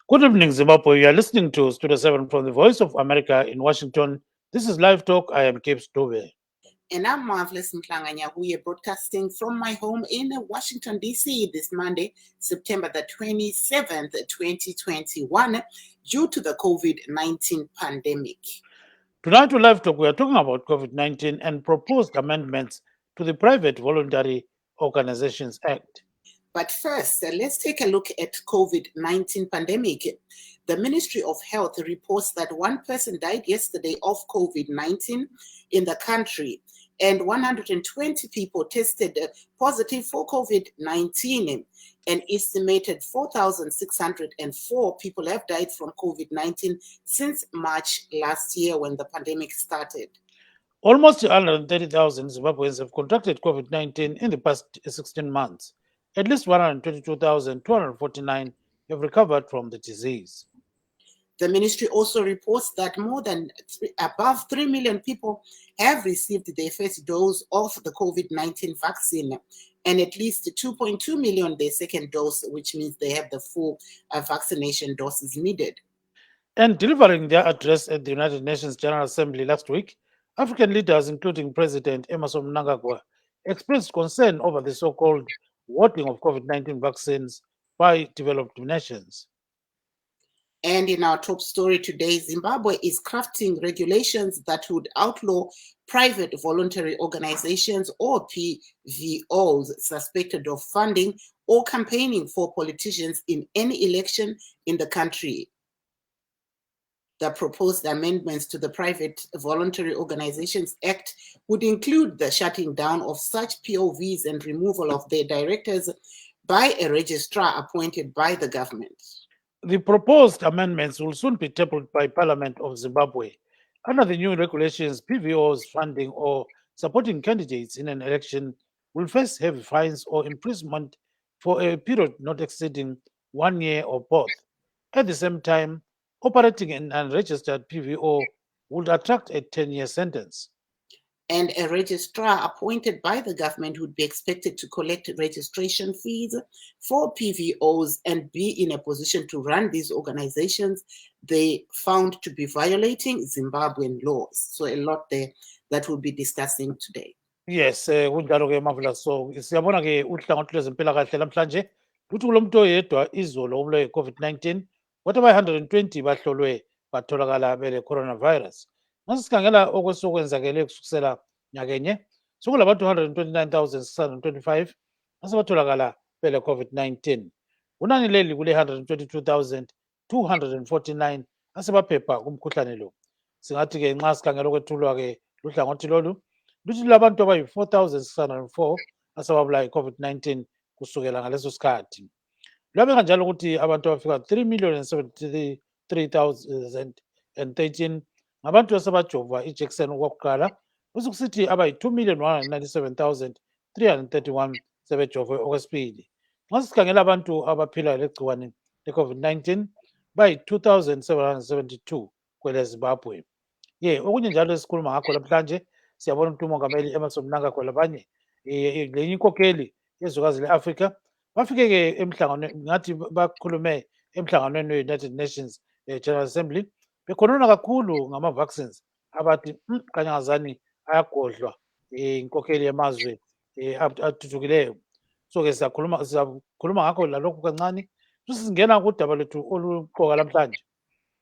Good evening, Zimbabwe. You are listening to Studio 7 from the Voice of America in Washington. This is Live Talk. I am Cape Stove. And I'm Marvelous Mklanganya, who are broadcasting from my home in Washington, D.C. this Monday, September the 27th, 2021, due to the COVID-19 pandemic. Tonight on Live Talk, we are talking about COVID-19 and proposed amendments to the Private Voluntary Organizations Act. But first, let's take a look at COVID-19 pandemic. The Ministry of Health reports that one person died yesterday of COVID-19 in the country, and 120 people tested positive for COVID-19. An estimated 4,604 people have died from COVID-19 since March last year when the pandemic started. Almost 130,000 Zimbabweans have contracted COVID-19 in the past 16 months. At least 122,249 have recovered from the disease. The ministry also reports that above 3 million people have received their first dose of the COVID-19 vaccine, and at least 2.2 million their second dose, which means they have the full vaccination doses needed. And delivering their address at the United Nations General Assembly last week, African leaders, including President Emerson Mnangagwa, expressed concern over the so-called hoarding of COVID-19 vaccines by developed nations. And in our top story today, Zimbabwe is crafting regulations that would outlaw private voluntary organizations or PVOs suspected of funding or campaigning for politicians in any election in the country. The proposed amendments to the Private Voluntary Organizations Act would include the shutting down of such POVs and removal of their directors by a registrar appointed by the government. The proposed amendments will soon be tabled by Parliament of Zimbabwe. Under the new regulations, PVOs funding or supporting candidates in an election will face heavy fines or imprisonment for a period not exceeding 1 year or both. At the same time, operating an unregistered PVO would attract a 10-year sentence. And a registrar appointed by the government would be expected to collect registration fees for PVOs and be in a position to run these organizations they found to be violating Zimbabwean laws. So a lot there that we'll be discussing today. Yes, kunjalo-ke Marvelous. So siyabona-ke uhlangothi lwezempilakahle namhlanje luthi kulomuntu oyedwa izolo obulawe yi-COVID-19 kodwa abayi-120 bahlolwe batholakala bele-coronavirus. Nxa sikhangela okwesokwenzakele kusukisela nyakenye sokulabantu 129,625 asebatholakala bele-COVID-19. Kunani leli kule-122,249 asebaphepha kumkhuhlane lo. Singathi-ke nxa sikhangela okwethulwa-ke luhlangothi lolu luthi labantu abayi-4,604 asebabulawa yi-COVID-19 kusukela ngaleso sikhathi. Lwabeka njalo ukuthi abantu abafika 3,073,013 ngabantu asebajova ijekiseni okokuqala, kusukusithi abayi-2,197,331 sebejove okwesibili. Nxa sikhangela abantu abaphila legciwane le-COVID-19 bayi-2,772 kwele Zimbabwe. Okunye njalo esikhuluma ngakho namhlanje siyabona ukuthi umongameli Emerson Mnangagwa labanye lenye inkokheli yezwekazi le-Afrika bafike-ke emhlanganweni, ngathi bakhulume emhlanganweni we-United Nations General Assembly bekhonona kakhulu ngama-vaccines abathi kanyangazani ayagodlwa inkokheli yamazwe athuthukileyo. So-ke sizakhuluma ngakho lalokhu kancane singena kudaba lethu oluqoka namhlanje,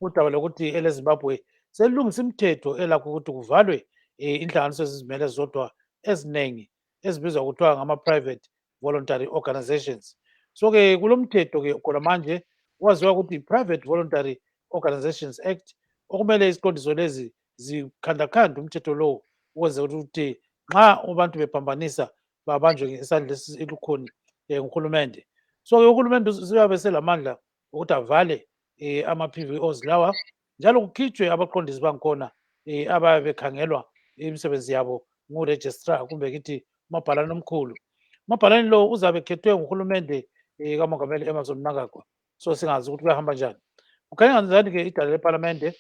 udaba lokuthi ele-Zimbabwe selilungisa imithetho elakho ukuthi kuvalwe inhlanganiso ezizimele zodwa eziningi ezibizwa kuthiwa ngama-private voluntary organizations. So-ke kulomthetho-ke khona manje waziwa ukuthi i-Private Voluntary Organizations Act, okumele iziqondiso lezi zikhandakhanda umthetho lowo ukwenzela ukuthi nxa abantu bephambanisa babanjwe ngesandla esilukhuni nguhulumende. So-ke uhulumende uyabe selamandla ukuthi avale ama-PVOs lawa, njalo kukhitshwe abaqondisi bangikhona ababe bekhangelwa imisebenzi yabo nguregistrar kumbe kithi umabhalane omkhulu. Umabhalane lo uzabe ekhethwe nguhulumende kamongameli Emerson Mnangagwa. So singazi ukuthi kuyahamba njani. Kukhanya ngazani-ke idala lephalamende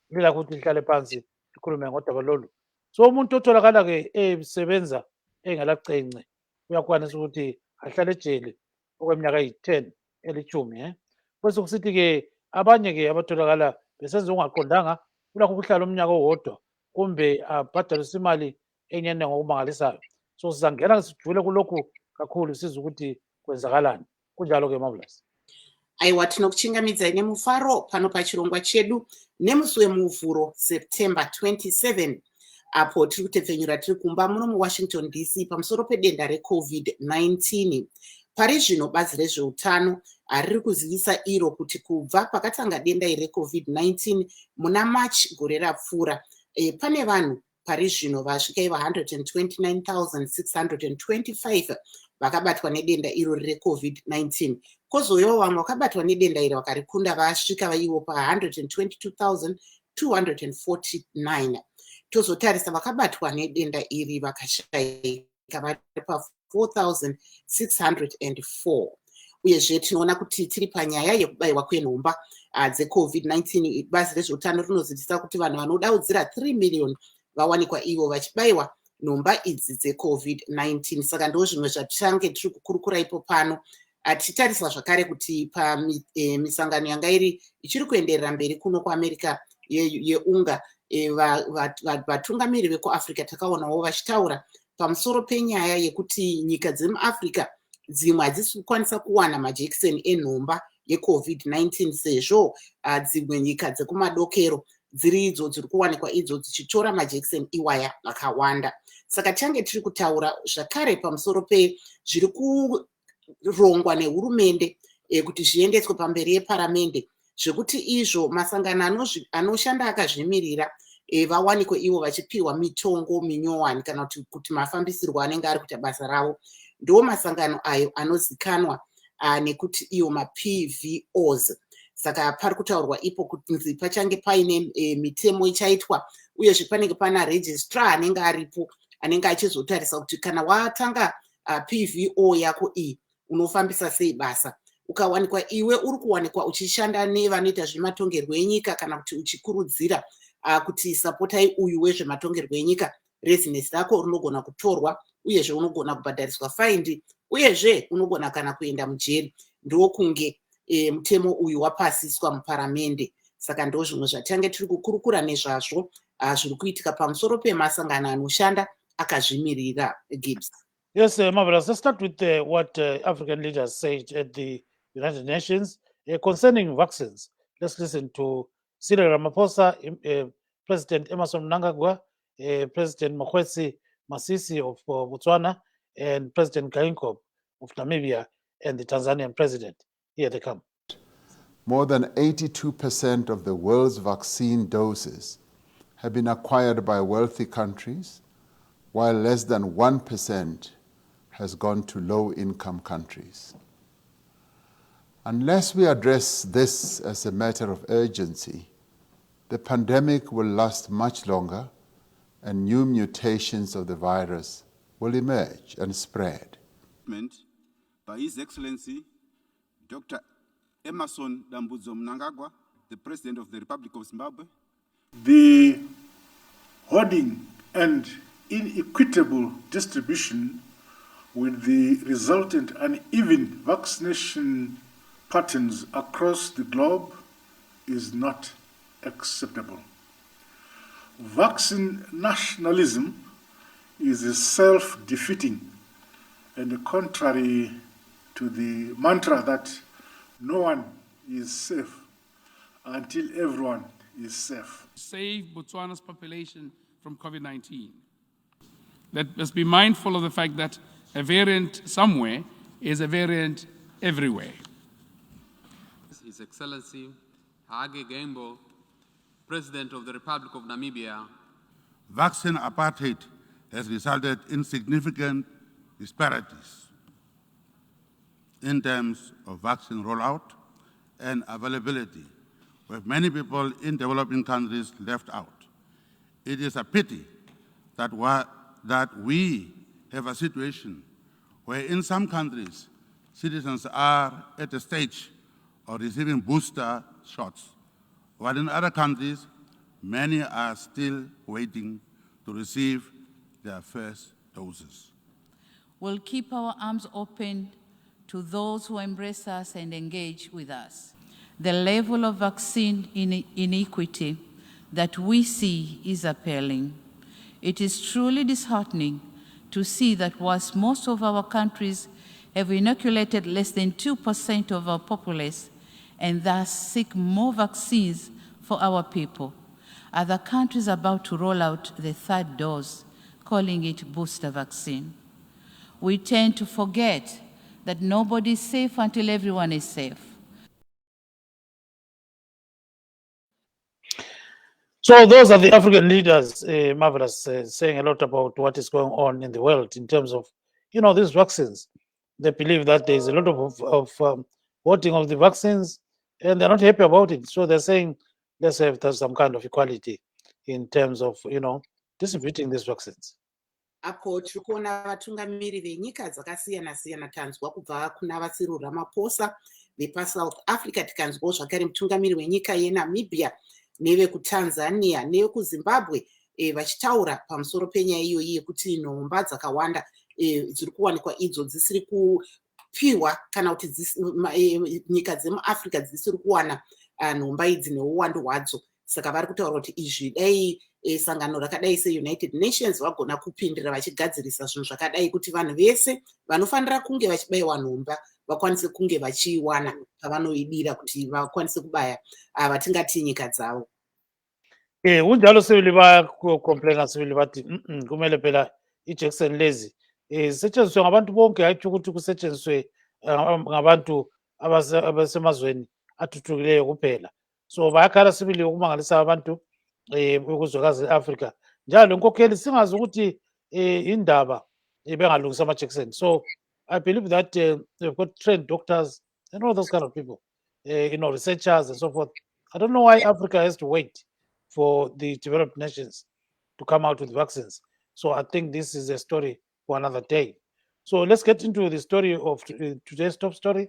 lilakho ukuthi lihlale phansi likhulume ngodaba lolu. So umuntu otholakala-ke esebenza engelacence uyakwanisa ukuthi ahlale ejele okweminyaka eyi-10 elitshumi. Bese kusithi-ke Abanye-ke abatholakala besenza okungaqondanga kulakho ukuhlala umnyaka owodwa kumbe abhadaliswe imali enyenye ngokumangalisayo. So sizangena sijule kulokhu kakhulu sizwe ukuthi kwenzakalani. Kunjalo-ke Marvelous. Aiwa, tinokuchingamidzai nemufaro pano pachirongwa chedu nemusi wemuvhuro September 27, apo tiri kutepfenyura tiri kumba muno muWashington DC pamusoro pedenda reCOVID-19. Pari zvino bazi rezveutano riri kuzivisa iro kuti kubva pakatanga denda iri reCOVID-19 muna March gore rapfuura, pane vanhu pari zvino vasvika iva 129,625 vakabatwa nedenda iro reCOVID-19. Kozovewo vamwe vakabatwa nedenda iri vakarikunda vasvika vaivo pa 122,249. Tozotarisa vakabatwa nedenda iri vakashayika vari pa 4,604. Uyezve tinoona kuti tiri panyaya yekubayiwa kwenhomba dzeCOVID-19. Bazi rezveutano rinozivisa kuti vanhu vanodaudzira 3 million vawanikwa ivo vachibayiwa nhomba idzi dzeCOVID-19. Saka ndo zvimwe zvatichange tiri kukurukura pano. Tichitarisa zvakare kuti pamisangano yanga iri ichiri kuenderera mberi kuno kuAmerica yeunga, vatungamiri vekuAfrica takaonawo vachitaura pamusoro penyaya yekuti nyika dzemuAfrica dzimwe hadzisi kukwanisa kuwana majekiseni enhomba yeCOVID-19 sezvo dzimwe nyika dzekumadokero dziri idzo dziri kuwanikwa idzo dzichitora majekiseni iwaya akawanda. Saka tichange tiri kutaura zvakare pamusoro pezviri kurongwa nehurumende kuti zviendeswe pamberi yeparamende, zvekuti izvo masangano anoshanda akazvimirira vawanikwe ivo vachipiwa mitongo minyowani kana kuti mafambisirwo anenge ari kuita basa ravo. Ndo masangano ayo anozikanwa nekuti iwo maPVOs. Saka pari kutaurwa ipo kuti pachange paine mitemo ichaitwa, uyezve panenge pana registrar anenge aripo anenge achizotarisa kuti kana watanga PVO yako iyi unofambisa sei basa. Ukawanikwa iwe uri kuwanikwa uchishanda nevanoita zvematongerwo enyika kana kuti uchikurudzira kuti sapotai uyu wezvematongerwo enyika, rezinesi rako rinogona kutorwa, uyezve unogona kubhadhariswa faindi, uyezve unogona kana kuenda mujeri. Ndokunge mutemo uyu wapasiswa muparamende. Saka ndo zvimwe zvatichange tiri kukurukura nezvazvo zviri kuitika pamusoro pemasangano anoshanda akazvimirira. Gibbs. Yes, Marvelous. Let's start with what African leaders said at the United Nations concerning vaccines. Let's listen to Cyril Ramaphosa, President Emmerson Mnangagwa, President Mokgweetsi Masisi of Botswana, and President Geingob of Namibia, and the Tanzanian president. Here they come. More than 82% of the world's vaccine doses have been acquired by wealthy countries, while less than 1% has gone to low-income countries. Unless we address this as a matter of urgency, the pandemic will last much longer and new mutations of the virus will emerge and spread. By His Excellency, Dr. Emmerson Mnangagwa, the President of the Republic of Zimbabwe. The hoarding and inequitable distribution with the resultant uneven vaccination patterns across the globe is not acceptable. Vaccine nationalism is self-defeating and contrary to the mantra that no one is safe until everyone is safe. Save Botswana's population from COVID-19. Let's be mindful of the fact that a variant somewhere is a variant everywhere. His Excellency Hage Geingob, President of the Republic of Namibia. Vaccine apartheid has resulted in significant disparities in terms of vaccine rollout and availability, with many people in developing countries left out. It is a pity that we have a situation where in some countries, citizens are at a stage of receiving booster shots, while in other countries, many are still waiting to receive their first doses. We'll keep our arms open to those who embrace us and engage with us. The level of vaccine inequity that we see is appalling. It is truly disheartening to see that whilst most of our countries have inoculated less than 2% of our populace and thus seek more vaccines for our people, other countries are about to roll out the third dose, calling it booster vaccine. We tend to forget that nobody is safe until everyone is safe. So those are the African leaders, Marvelous, saying a lot about what is going on in the world in terms of, these vaccines. They believe that there is a lot of voting of the vaccines, and they're not happy about it. So they're saying, let's have some kind of equality in terms of, distributing these vaccines. Apo tiri kuona vatungamiri venyika dzakasiyana-siyana, tanzwa kubva kuna Vasiro Ramaphosa vepaSouth Africa, tikanzwawo zvakare mutungamiri wenyika yeNamibia nevekuTanzania nevekuZimbabwe vachitaura pamusoro penyaya iyoyi yekuti nhomba dzakawanda dziri kuwanikwa idzo dzisiri kupiwa kana kuti nyika dzemuAfrica dzisiri kuwana nhomba idzi neuwandu hwadzo. Saka vari kutaura kuti izvi dai sangano rakadai seUnited Nations vagona kupindira vachigadzirisa zvinhu zvakadai kuti vanhu vese vanofanira kunge vachibayiwa nhomba vakwanise kunge vachiiwana pavanoidira kuti vakwanise kubaya vatingati nyika dzavo. Kunjalo sibili bayacomplaina sibili bathi kumele phela ijekiseni lezi zisetshenziswe ngabantu bonke, hayi ukuthi kusetshenziswe ngabantu abasemazweni athuthukileyo kuphela. So bayakhala sibili ukumangalisa abantu kuzwekazi le-Africa njalo inkokheli singazi ukuthi indaba bengalungisa amajekiseni. So I believe that they've got trained doctors and all those kind of people, researchers and so forth. I don't know why Africa has to wait for the developed nations to come out with vaccines. So I think this is a story for another day. So let's get into the story of today's top story,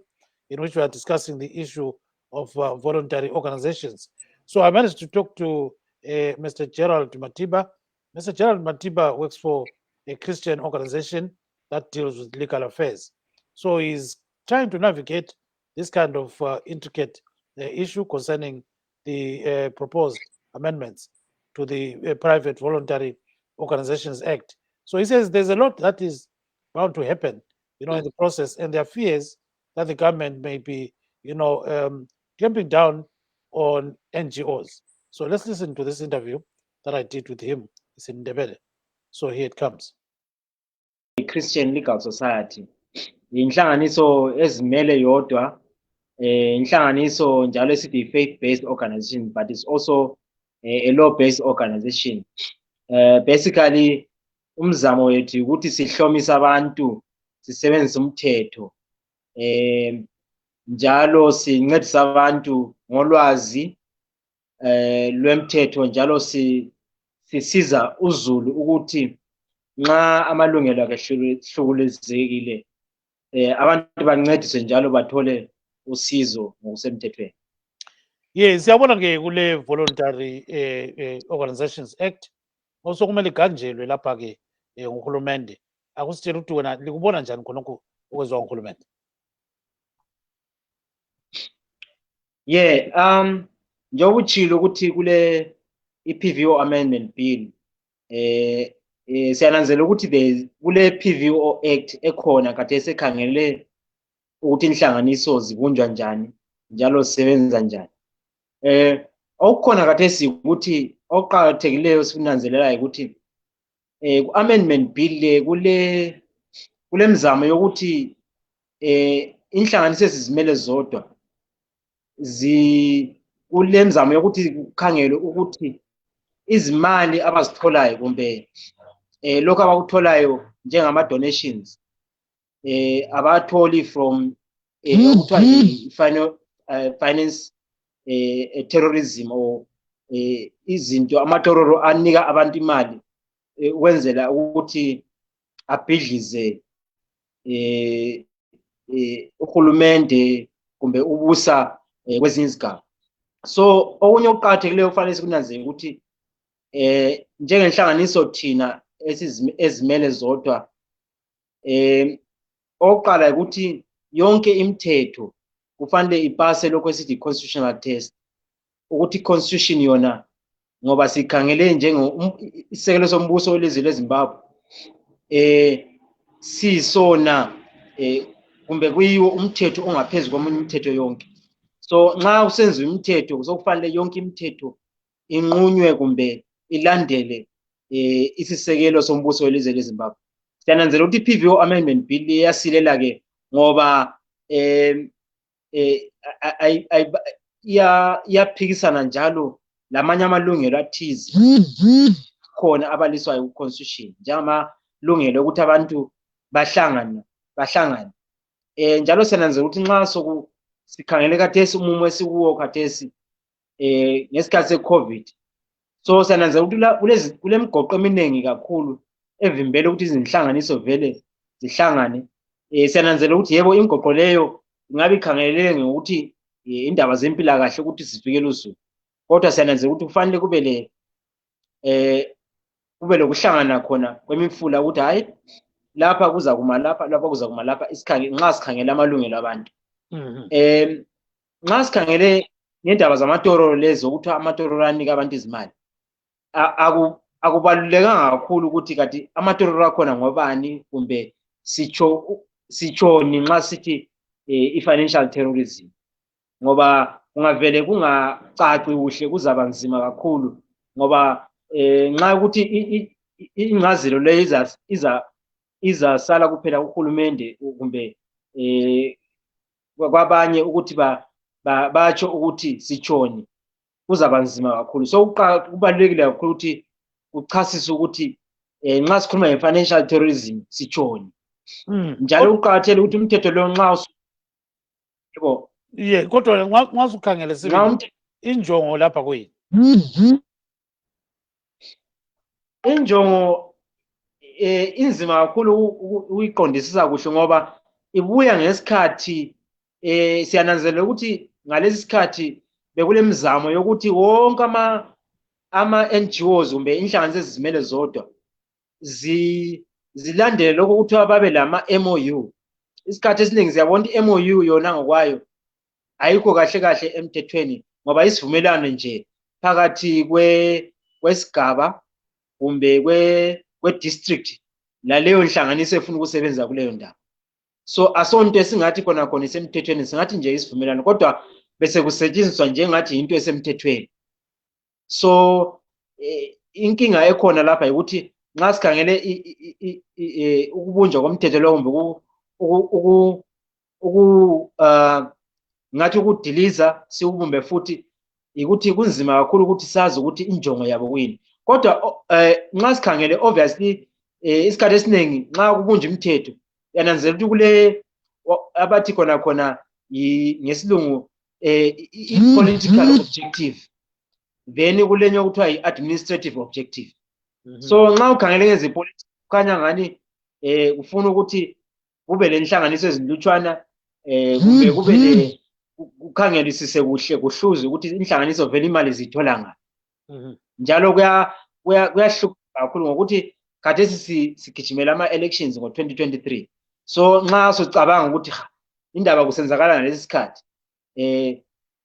in which we are discussing the issue of voluntary organizations. So I managed to talk to Mr. Gerald Matiba. Mr. Gerald Matiba works for a Christian organization that deals with legal affairs. So he's trying to navigate this kind of intricate issue concerning the proposed amendments to the Private Voluntary Organizations Act. So he says there's a lot that is bound to happen, in the process, and there are fears that the government may be, clamping down on NGOs. So let's listen to this interview that I did with him. It's in Ndebele. So here it comes. Christian Legal Society inhlanganiso ezimele yodwa, inhlanganiso njalo esithi faith-based organization, but it's also a law-based organization. Basically umzamo wethu ukuthi sihlomise abantu sisebenzisa umthetho, njalo sincedisa abantu ngolwazi lwemthetho, njalo sisiza uzulu ukuthi nxa amalungelo akhe hlukuluzekile abantu bancediswe njalo bathole usizo ngokusemthethweni. Yes, siyabona ke kule Voluntary Organizations Act osokumele iganjelwe lapha ke nguhulumende. Akusitshela ukuthi wena likubona njani khonokho okwezwa nguhulumende? Njengoba utshilo ukuthi kule i-PVO amendment bill siyananzela ukuthi kule PVO Act ekhona kade sekhangele ukuthi inhlanganiso zibunjwa njani njalo zisebenza njani. Okukhona kade sikuthi oqhakathekileyo sikunanzelelayo ukuthi ku-amendment bill kule mzamo yokuthi inhlanganiso ezizimele zodwa kule mzamo yokuthi kukhangelwe ukuthi izimali abazitholayo kumbe lokho abakutholayo njengama-donations abatholi from finance terrorism or izinto amatororo anika abantu imali ukwenzela ukuthi abhidlize uhulumende kumbe ubusa kwezinye izigaba. So okunye okuqakathekileyo kufanele sikunanzele ukuthi njengenhlanganiso thina ezimele zodwa, oqala ukuthi yonke imithetho kufanele ipase lokho esithi constitutional test ukuthi constitution yona ngoba sikhangele isisekelo sombuso welizwe leZimbabwe sisona kumbe kuyiwo umthetho ongaphezulu komunye imithetho yonke. So nxa usenziwa imithetho kusokufanele yonke imithetho inqunywe kumbe ilandele isisekelo sombuso welizwe leZimbabwe. Siyananzela ukuthi i-PVO Amendment Bill iyasilela ke ngoba iyaphikisana njalo lamanye amalungelo athize khona abaliswayo ku-constitution njengamalungelo ukuthi abantu bahlangane. Njalo siyananzela ukuthi nxa sikhangele khathesi umumo esikuwo khathesi ngesikhathi se-COVID, so siyananzela ukuthi kulemigoqo eminingi kakhulu evimbela ukuthi izinhlanganiso vele zihlangane. Siyananzela ukuthi yebo imigoqo leyo ingabe ikhangelele ngokuthi indaba zempilakahle ukuthi zivikele uzulu, kodwa siyananzela ukuthi kufanele kube lokuhlangana khona kwemifula ukuthi hayi lapha kuza kuma lapha, lapha kuza kuma lapha, nxa sikhangele amalungelo abantu. Nxa sikhangele ngendaba zamatorolo lezo ukuthi amatorolo anika abantu izimali, akubalulekanga kakhulu ukuthi kanti amatorolo akhona ngobani kumbe sitshoni nxa sithi i-financial terrorism, ngoba kungavele kungacaci kuhle kuzaba nzima kakhulu ngoba nxa ukuthi ingcazelo leyo izasala kuphela kuhulumende kumbe kwabanye ukuthi batsho ukuthi sitshoni, kuzaba nzima kakhulu. So kubalulekile kakhulu ukuthi kuchasise ukuthi nxa sikhuluma nge-financial terrorism sitshoni, njalo kuqakathekile ukuthi umthetho lo nxa kodwa nxa usukhangele sibili injongo lapha kuyini? Injongo inzima kakhulu ukuyiqondisisa kuhle ngoba ibuya ngesikhathi siyananzelela ukuthi ngalesi sikhathi bekulemizamo yokuthi wonke ama-NGOs kumbe inhlanganiso ezizimele zodwa zilandele lokho kuthiwa babe lama-MOU. Isikhathi esiningi siyabona ukuthi i-MOU yona ngokwayo ayikho kahle kahle emthethweni ngoba isivumelano nje phakathi kwesigaba kumbe kwe-district laleyo nhlanganiso efuna ukusebenza kuleyo ndawo. So asonto esingathi khona isemthethweni, singathi nje isivumelano kodwa bese kusetshenziswa njengathi into esemthethweni. So inkinga ekhona lapha ukuthi nxa sikhangele ukubunjwa komthetho lo kumbe ngathi ukudiliza siwubumbe futhi ukuthi kunzima kakhulu ukuthi sazi ukuthi injongo yabo kuyini. Kodwa nxa sikhangele obviously isikhathi esiningi nxa kubunjwa imithetho yananzela ukuthi kule abathi khona ngesilungu i-political objective, then kulenye okuthiwa yi-administrative objective. So nxa ukhangele ngezepolitiki kukhanya ngani ufuna ukuthi kube lenhlanganiso ezinlutshwana kumbe kube kukhangelisise kuhle kuhluze ukuthi inhlanganiso vele imali zithola ngaphi. Njalo kuyahluka kakhulu ngokuthi khathesi sigijimela ama-elections ngo-2023. So nxa socabanga ukuthi indaba kusenzakala ngalesi sikhathi,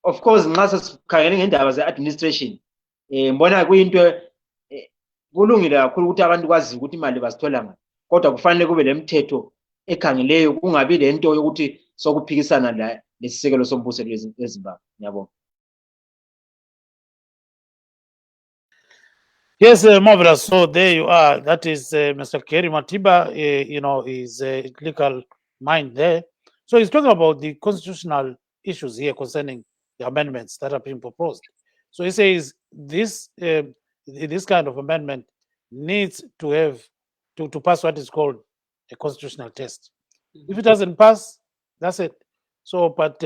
of course nxa sesikhangele ngendaba ze-administration mbona kuyinto kulungile kakhulu ukuthi abantu kwazi ukuthi imali bazithola ngaphi, kodwa kufanele kube lemithetho ekhangeleyo, kungabi lento yokuthi sokuphikisana lesisekelo sombuso leZimbabwe. Ngiyabonga. Yes, marvelous. So there you are. That is Mr. Kerry Matiba, his legal mind there. So he's talking about the constitutional issues here concerning the amendments that are being proposed. So he says this kind of amendment needs to have to pass what is called a constitutional test. If it doesn't pass, that's it. So, but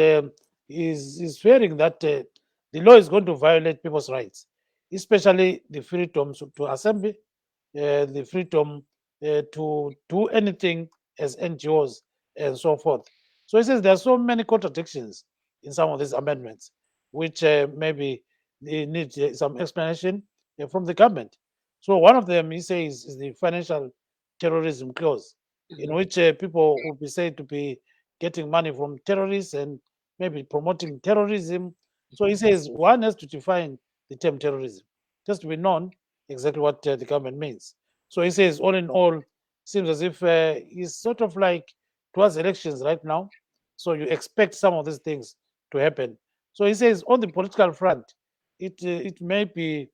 he's fearing that the law is going to violate people's rights, especially the freedom to assemble, the freedom to do anything as NGOs and so forth. So he says there are so many contradictions in some of these amendments, which maybe they need some explanation from the government. So one of them, he says, is the financial terrorism clause, in which people will be said to be getting money from terrorists and maybe promoting terrorism. So he says one has to define the term terrorism, just to be known exactly what the government means. So he says, all in all, seems as if he's sort of like towards elections right now. So you expect some of these things to happen. So he says on the political front, it may be,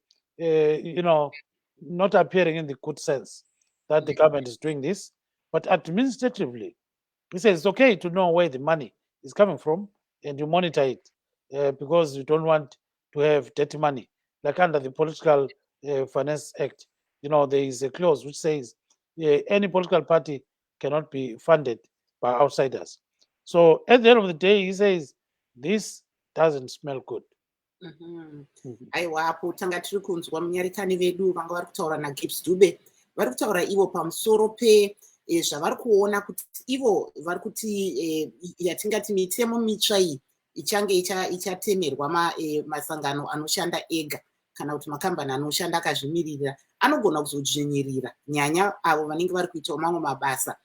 not appearing in the good sense that the government is doing this, but administratively, he says it's okay to know where the money is coming from and you monitor it because you don't want to have dirty money. Like under the Political Finance Act, there is a clause which says any political party cannot be funded by outsiders. So at the end of the day, he says this doesn't smell good. Aiwa, apo tanga tiri kunzwa munyarekani vedu vanga vari kutaura naGibbs Dube vari kutaura ivo pamusoro zvavari kuona kuti ivo vari kuti yatingati mitemo mitsva iyi ichange ichatemerwa masangano anoshanda ega kana kuti makambani anoshanda akazvimiririra anogona kuzodzvinyirira nyanya avo vanenge vari kuitawo mamwe mabasa.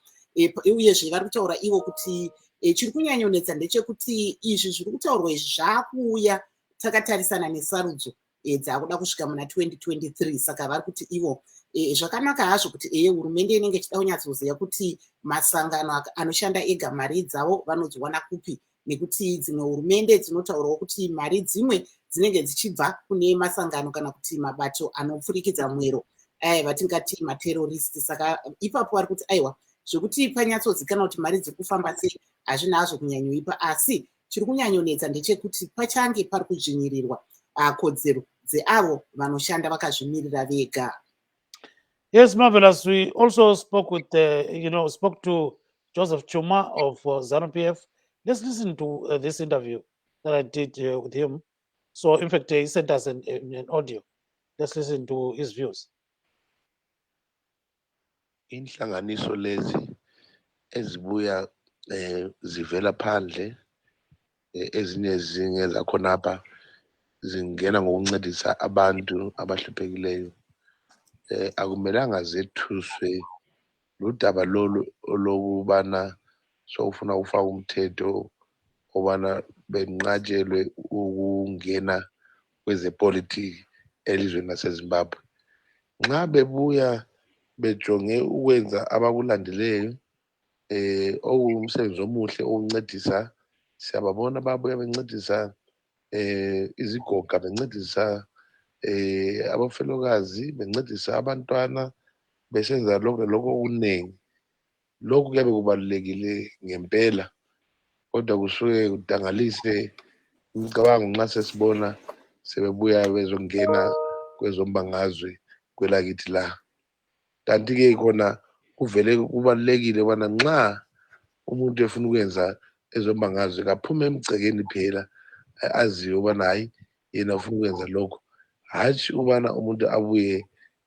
Uyezve vari kutaura ivo kuti chiri kunyanyonetsa ndechekuti izvi zviri kutaurwa izvi zvaakuuya takatarisana nesarudzo dzakuda kusvika muna 2023. Saka vari kuti ivo zvakanaka hazvo kuti hurumende inenge ichida kunyatsoziva kuti masangano anoshanda ega mari dzavo vanodziwana kupi, nekuti dzimwe hurumende dzinotaurawo kuti mari dzimwe dzinenge dzichibva kune masangano kana kuti mabato anopfurikidza mwero vatingati materoristi. Saka ipapo vari kuti aiwa zvekuti panyatsozikanwa kuti mari dziri kufamba sei hazvina hazvo kunyanyoipa, asi chiri kunyanyonetsa ndechekuti pachange pari kudzvinyirirwa kodzero dzeavo vanoshanda vakazvimirira vega. Yes, Marvelous. We also spoke with, spoke to Joseph Chuma of ZANU-PF. Let's listen to this interview that I did with him. So, in fact, he sent us an audio. Let's listen to his views. Inhlanganiso lezi ezibuya zivela phandle ezinye zinge zakhonapha zingena ngokuncedisa abantu abahluphekeleyo akumelanga zethuswe ludaba lolu olokubana sokufuna ukufaka umthetho obana benqatshelwe ukungena kwezepolitiki elizweni laseZimbabwe. Nxa bebuya bejonge ukwenza abakulandeleyo okuwumsebenzi omuhle okuncedisa, siyababona babuya bencedisa izigoga, bencedisa abafelokazi, bencedisa abantwana, besenza lokho okunengi. Lokhu kuyabe kubalulekile ngempela, kodwa kusuke kudangalise imicabango nxa sesibona sebebuya bezongena kwezombangazwe kwelakithi la. Kanti-ke khona kuvele kubalulekile ubana nxa umuntu efuna ukwenza ezombangazwe kaphume emgcekeni phela aziwe ubana hayi yena ufuna ukwenza lokho, hatshi ubana umuntu abuye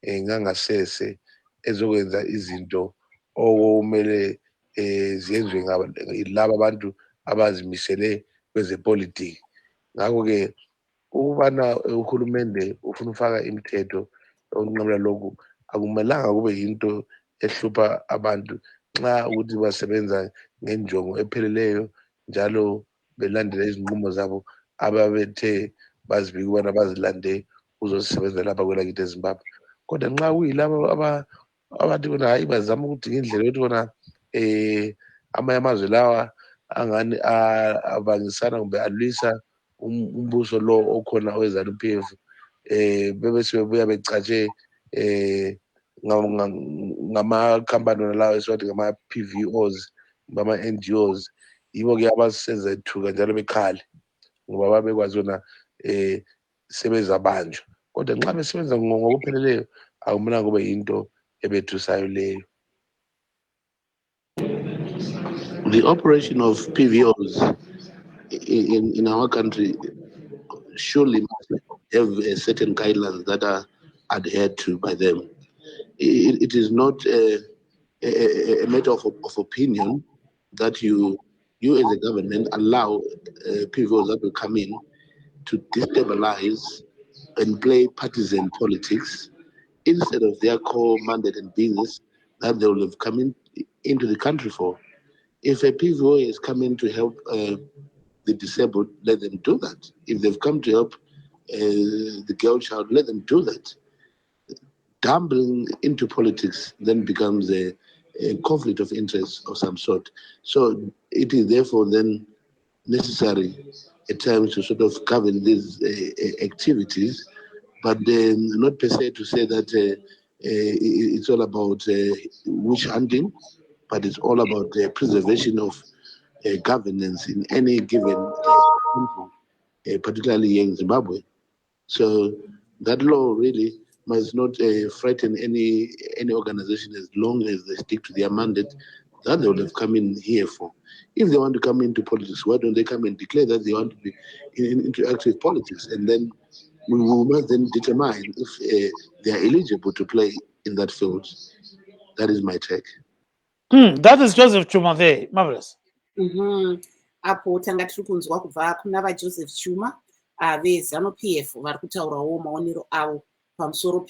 ngangasese ezokwenza izinto okumele ziyenzwe laba abantu abazimisele kwezepolitiki. Ngakho-ke ukubana uhulumende ufuna ufaka imithetho yokunqabela lokhu akumelanga kube yinto ehlupha abantu nxa ukuthi basebenza ngenjongo epheleleyo njalo belandela izinqumo zabo ababethe bazibika ubana bazilande uzozisebenza lapha kwelakithi eZimbabwe. Kodwa nxa kuyilabo abathi bona hayi bazama ukudinga indlela yokuthi bona amanye amazwe lawa angani abangisana kumbe alwisa umbuso lo okhona oweZANU-PF bebe sebebuya becatshe ngamakhampani lawo esiwathi ngama-PVOs bama-NGOs, yibo-ke abasenza ithuka njalo bekhale ngoba babekwazi yona sebezabanjwa. Kodwa nxa besebenza ngokupheleleyo akumelanga kube yinto ebethusayo leyo. The operation of PVOs in our country surely must have certain guidelines that are adhered to by them. It is not a matter of opinion that you as a government allow PVOs that will come in to destabilize and play partisan politics instead of their core mandate and business that they will have come into the country for. If a PVO is coming to help the disabled, let them do that. If they've come to help the girl child, let them do that. Tumbling into politics then becomes a conflict of interest of some sort. So it is therefore then necessary at times to sort of govern these activities, but not per se to say that it's all about witch hunting, but it's all about the preservation of governance in any given country, particularly in Zimbabwe. So that law really must not frighten any organization as long as they stick to their mandate that they would have come in here for. If they want to come into politics, why don't they come and declare that they want to be into active politics? And then we must then determine if they are eligible to play in that field. That is my take. That is Joseph Chuma there. Marvelous. Apo tanga tiri kunzwa kubva kuna vaJoseph Chuma veZANU-PF vari kutaurawo maonero avo pamusoro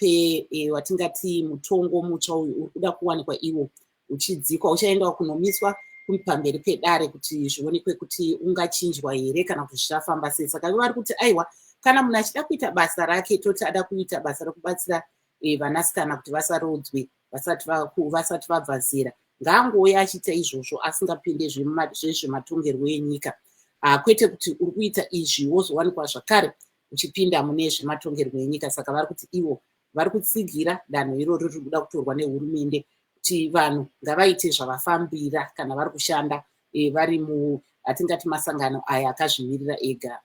watingati mutongo mutsva uyu uri kuda kuwanikwa iwo uchidzikwa uchaendawo kunomiswa kuri pamberi pedare kuti zvionekwe kuti ungachinjwa here kana kuti zvichafamba sei. Saka vari kuti aiwa, kana munhu achida kuita basa rake toti ada kuita basa rekubatsira vanasikana kuti vasarodzwe vasati vabva zera, ngaangouya achiita izvozvo asingapinde zvezvematongerwo enyika, kwete kuti uri kuita izvi wozowanikwa zvakare uchipinda mune zvematongerwo enyika. Saka vari kuti ivo vari kutsigira danho iroro riri kuda kutorwa nehurumende kuti vanhu ngavaite zvavafambira kana vari kushanda vari atingati masangano aya akazvimirira ega.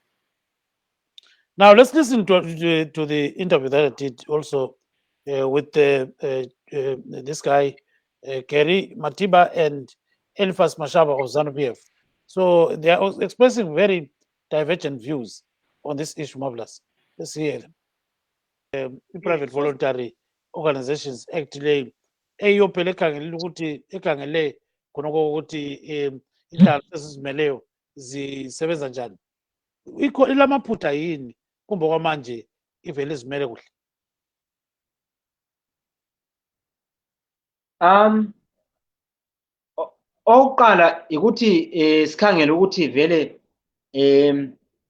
Now let's listen to the interview that I did also with this guy Kerry Matiba and Elifas Mashaba of ZANU-PF. So they are expressing very divergent views on this issue. Marvelous. Let's hear them. Private voluntary organizations actually eyophela ekhangele ukuthi ekhangele khonoko ukuthi inhlangano ezizimeleyo zisebenza njani. Ilamaphutha yini kumbe kwamanje ivele izimele kuhle? Oqala ukuthi sikhangele ukuthi vele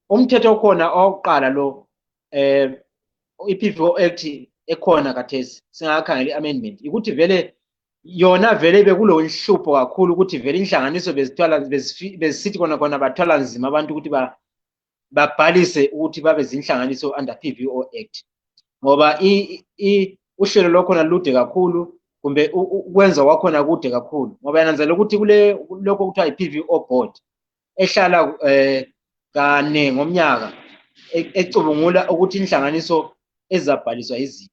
umthetho okhona oqala lo iPVO Act ekhona kathesi singakhangela amendment ukuthi vele yona vele bekulo nhlupho kakhulu ukuthi vele inhlanganiso bezisithi khona bathwala nzima abantu ukuthi babhalise ukuthi babe zinhlanganiso under PVO Act, ngoba uhlelo lokhona lude kakhulu kumbe ukwenza kwakhona kude kakhulu, ngoba yananzela ukuthi kule lokho kuthiwa i-PVO board ehlala kane ngomnyaka ecubungula ukuthi inhlanganiso ezabhaliswa yiziphi.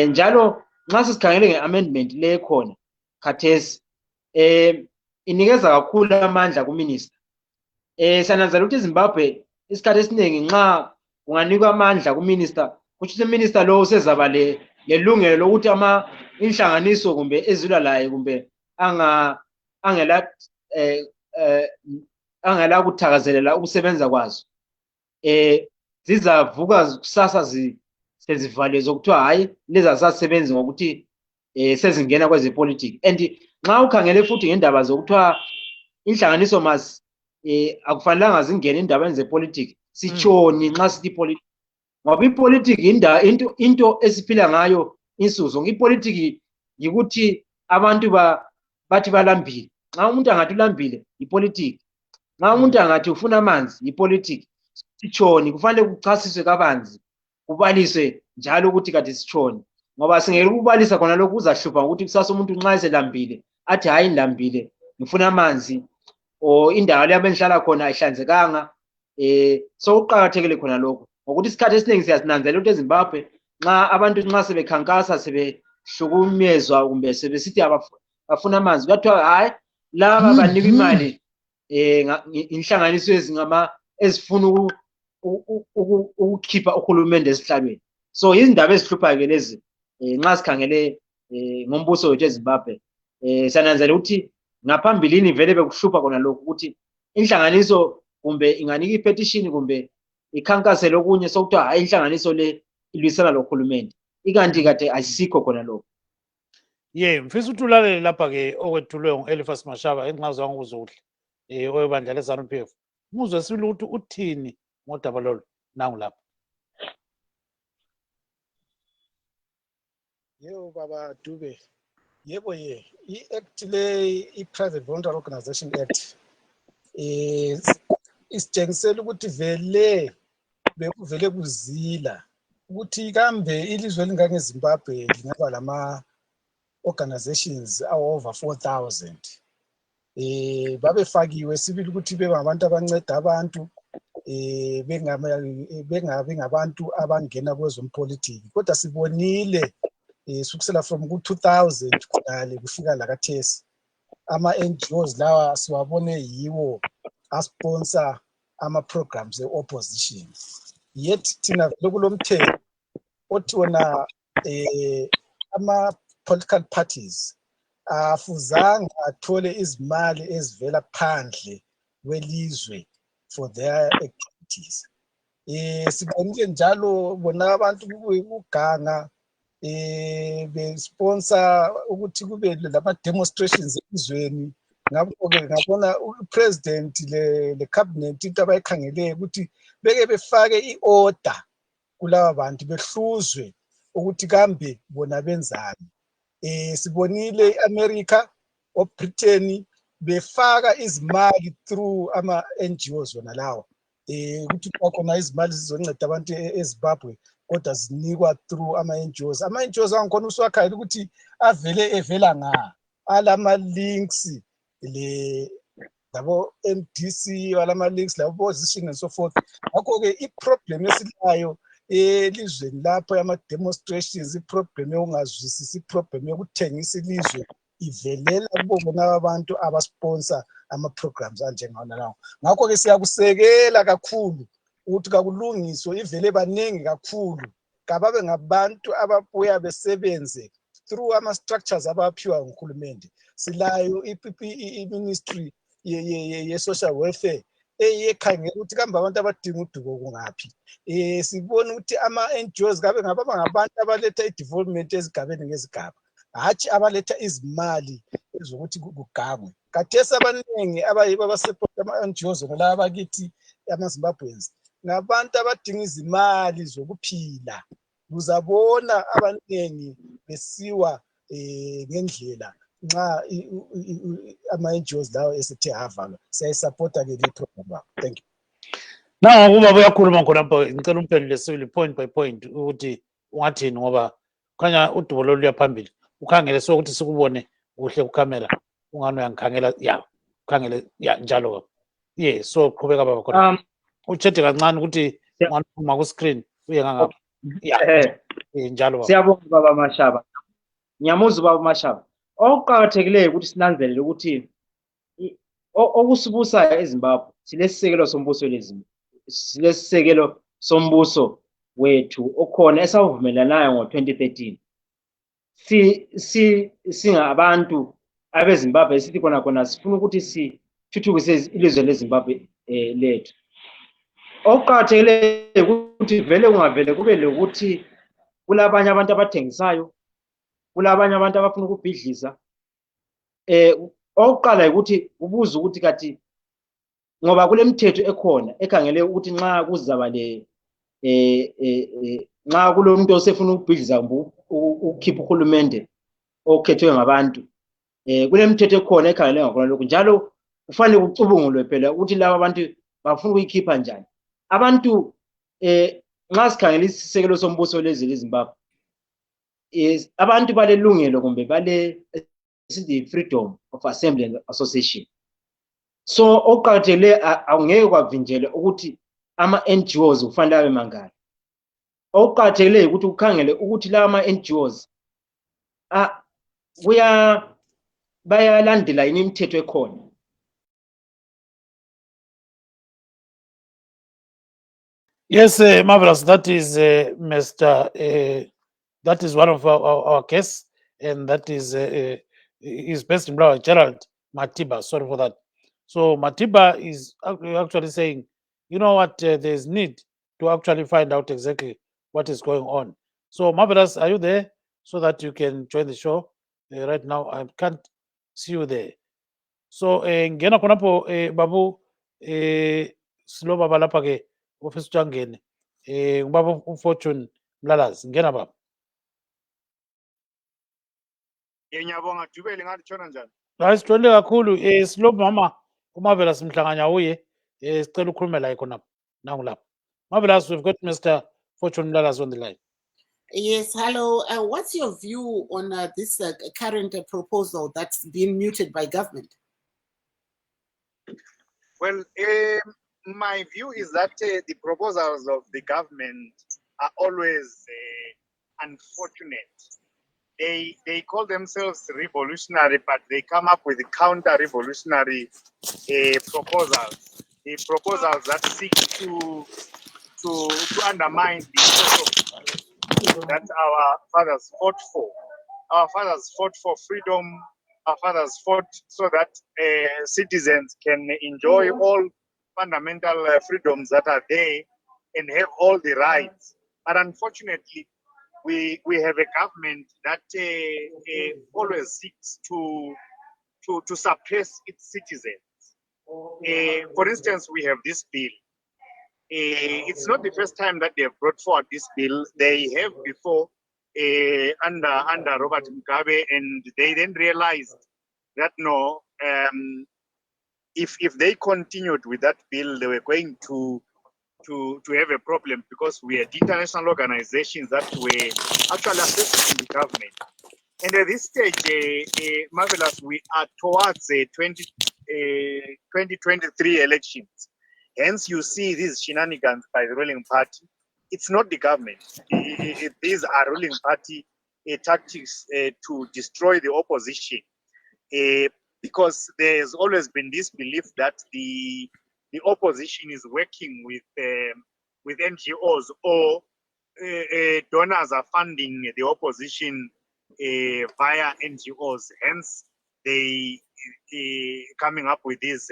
Njalo nxa sisikhangele nge-amendment le khona khathesi inikeza kakhulu amandla kuminister. Siyananzela ukuthi iZimbabwe isikhathi esiningi nxa kunganikwa amandla kuminister kusho ukuthi uminister lo usezaba lelungelo lokuthi inhlanganiso kumbe ezilwa laye kumbe angela kuthakazelela ukusebenza kwazo zizavuka kusasa sezivaliwe zokuthiwa hayi lezi azisasebenzi ngokuthi sezingena kwezepolitiki. And nxa ukhangele futhi ngendaba zokuthiwa inhlanganiso akufanelanga zingene endabeni zepolitiki, sitshoni nxa sithi politiki? Ngoba ipolitiki into esiphila ngayo insuku zonke. Ipolitiki yikuthi abantu bathi balambile. Nxa umuntu angathi ulambile ipolitiki, nxa umuntu angathi ufuna amanzi ipolitiki. Sitshoni kufanele kuchasiswe kabanzi, kubaliswe njalo ukuthi kade sitshoni, ngoba singeke ukubalisa khona lokhu kuzahlupha ukuthi kusasa umuntu nxa eselambile athi hayi ndilambile ngifuna amanzi o indawo le abenhlala khona ayihlanzekanga. So uqhakathekile khona lokho ngokuthi isikhathi esiningi siyasinanzela ukuthi eZimbabwe nxa abantu nxa sebekhankasa sebehlukumezwa kumbe sebesithi bafuna amanzi kuthiwa hayi laba banikwa imali inhlanganiso ezifuna ukukhipha uhulumende esihlalweni. So izindaba ezihlupha-ke lezi nxa sikhangele ngombuso wethu eZimbabwe. Siyananzela ukuthi ngaphambilini vele bekuhlupha khona lokhu ukuthi inhlanganiso kumbe inganika ipetition kumbe ikhankasele okunye sokuthiwa hayi inhlanganiso le ilwisana lohulumende, ikanti kade ayisikho khona lokho. Mfisa ukuthi ulalele lapha-ke okwethulwe ngu-Elifas Mashaba engingazange ukuzwe kuhle owebandla leZANU-PF. umuzwa wesibili ukuthi uthini ngodaba lolu nangu lapha. Yebo baba Dube. Yebo i-act le i-Private Voluntary Organization Act isitshengisela ukuthi bekuvele kuzila ukuthi kambe ilizwe elingangeZimbabwe lingaba lama organizations over 4,000. Babefakiwe sibili ukuthi bengabantu abanceda abantu bengabi ngabantu abangena kwezompolitiki, kodwa sibonile sukusela from ku-2000 kudale kufika lakathesi ama-NGOs lawa siwabone yiwo asponsor ama-programs e-opposition, yet thina vele kulomthetho othi wona ama-political parties afuzanga athole izimali ezivela phandle kwelizwe for their activities. Sibonile njalo bona abantu kuganga besponsor ukuthi kube lama-demonstrations elizweni. Ngakho-ke ngabona u-president le-cabinet into abayikhangeleyo ukuthi beke befake i-order kulaba bantu behluzwe ukuthi kambe bona benzani. Sibonile i-America o-Britain befaka izimali through ama-NGOs wona lawo ukuthi kwakhona izimali zizonceda abantu eZimbabwe kodwa zinikwa through ama-NGOs. Ama-NGOs angikhona uswakhayela ukuthi evela nga alama-links labo MDC walama-links labo opposition and so forth. Ngakho-ke i-problem esilayo elizweni lapho ama-demonstrations, i-problem yokungazwisisi, i-problem yokuthengisa ilizwe ivelela kubo bona abantu abasponsor ama-programs anjengawona lawo. Ngakho-ke siyakusekela kakhulu ukuthi kakulungiswe, ivele baningi kakhulu kababe ngabantu ababuya besebenze through ama-structures abaphiwa nguhulumende. Silayo i-ministry ye-social welfare ekhangela ukuthi kambe abantu abadinga udubo kungaphi. Sibona ukuthi ama-NGOs kabe ngabantu abaletha i-development ezigabeni ngezigaba, hatshi abaletha izimali ezokuthi kugangwe. Kathesi abaningi abasepota ama-NGOs la abakithi ama-Zimbabweans ngabantu abadinga izimali zokuphila. Uzabona abaningi besiwa ngendlela nxa ama-NGOs lawo esethe avalwa. Siyayisupporta-ke le-program. Thank you. Nangu ubaba uyakhuluma khonapho, ngicela umphendule sibili point by point ukuthi ungathini, ngoba kukhanya udubo lolu luya phambili. Ukhangele sokuthi sikubone kuhle kukamera, ungani uyangikhangela ukhangele njalo. So qhubeka baba khona. Utshede kancane ukuthi ungaphuma ku-screen uye ngangapha. Njalo baba. Siyabonga baba Mashaba. Ngiyamuzwa baba Mashaba. Okuqakathekileyo ukuthi sinanzelele ukuthi okusibusayo eZimbabwe silesisekelo sombuso lezimo. Silesisekelo sombuso wethu okhona esawuvumelanayo ngo-2013. Singabantu abeZimbabwe sithi khona sifuna ukuthi sithuthukise ilizwe leZimbabwe lethu. Okuqakathekileyo ukuthi vele kungavele kube lokuthi kulabanye abantu abathengisayo, kulabanye abantu abafuna ukubhidliza. Okuqala ukuthi ubuze ukuthi kathi ngoba kule mithetho ekhona ekhangele ukuthi nxa kuzaba nxa kulomuntu osefuna ukubhidliza ukukhipha uhulumende okhethwe ngabantu, kule mithetho ekhona ekhangele ngakhona lokhu, njalo kufanele kucubungulwe phela ukuthi laba abantu bafuna ukuyikhipha njani. Abantu nxa sikhangela isisekelo sombuso lezi leZimbabwe, abantu balelungelo kumbe sithi freedom of assembly and association. So okuqakathekile angeke kwavinjelwe ukuthi ama-NGOs kufanele abe mangaki. Okuqakathekileyo ukuthi ukhangele ukuthi lawa ama-NGOs bayalandela yini imithetho ekhona. Yes, marvelous. That is that is one of our guests, and that is his best employer, Gerald Matiba. Sorry for that. So Matiba is actually saying, you know what, there's need to actually find out exactly what is going on. So marvelous, are you there so that you can join the show? Right now, I can't see you there. So ngena khonapho babu silo baba lapha ke ofisa ukuthi angene ngubaba uFortune Mlalazi ngena baba. Ngiyabonga Dubeli ngathi tshona njani? Hayi sijolile kakhulu silo mama uMavela simhlanganya uye sicela ukukhuluma la khona nangu lapha. Marvelous, we've got Mr. Fortune Mlalazi on the line. Yes, hello. What's your view on this current proposal that's been mooted by government? Well, my view is that the proposals of the government are always unfortunate. They call themselves revolutionary, but they come up with counter-revolutionary proposals. The proposals that seek to undermine the ethos that our fathers fought for. Our fathers fought for freedom. Our fathers fought so that citizens can enjoy all fundamental freedoms that are there and have all the rights. But unfortunately, we have a government that always seeks to suppress its citizens. For instance, we have this bill. It's not the first time that they have brought forward this bill. They have before under Robert Mugabe, and they then realized that no, if they continued with that bill, they were going to have a problem because we had international organizations that were actually assisting the government. And at this stage, Marvelous, we are towards 2023 elections. Hence, you see these shenanigans by the ruling party. It's not the government. These are ruling party tactics to destroy the opposition. Because there's always been this belief that the opposition is working with NGOs or donors are funding the opposition via NGOs. Hence, they coming up with these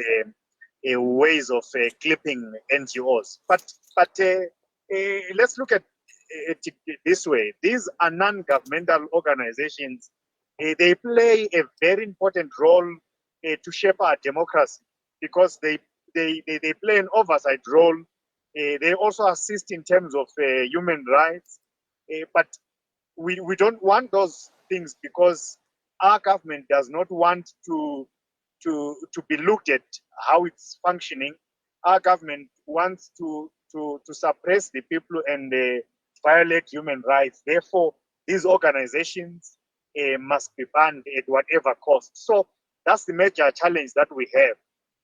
ways of clipping NGOs. But let's look at it this way. These are non-governmental organizations. They play a very important role to shape our democracy because they play an oversight role. They also assist in terms of human rights. But we don't want those things because our government does not want to be looked at how it's functioning. Our government wants to suppress the people and violate human rights. Therefore, these organizations must be banned at whatever cost. So that's the major challenge that we have.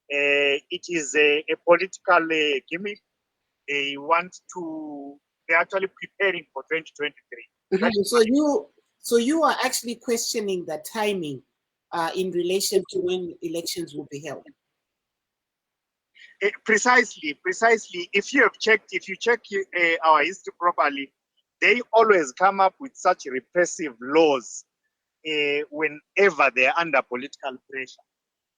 It is a political gimmick. They're actually preparing for 2023. So you are actually questioning the timing in relation to when elections will be held. Precisely. If you check our history properly, they always come up with such repressive laws whenever they're under political pressure.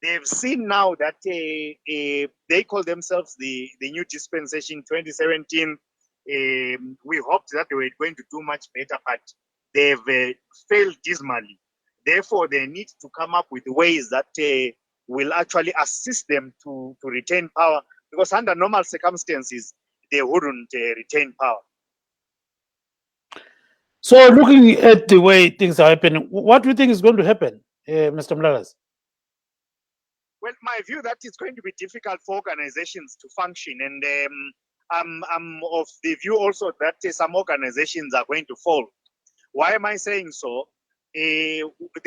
They've seen now that they call themselves the new dispensation 2017. We hoped that they were going to do much better, but they've failed dismally. Therefore, they need to come up with ways that will actually assist them to retain power, because under normal circumstances, they wouldn't retain power. So looking at the way things are happening, what do you think is going to happen, Mr. Mlalazi? Well, my view that it's going to be difficult for organizations to function, and I'm of the view also that some organizations are going to fall. Why am I saying so? There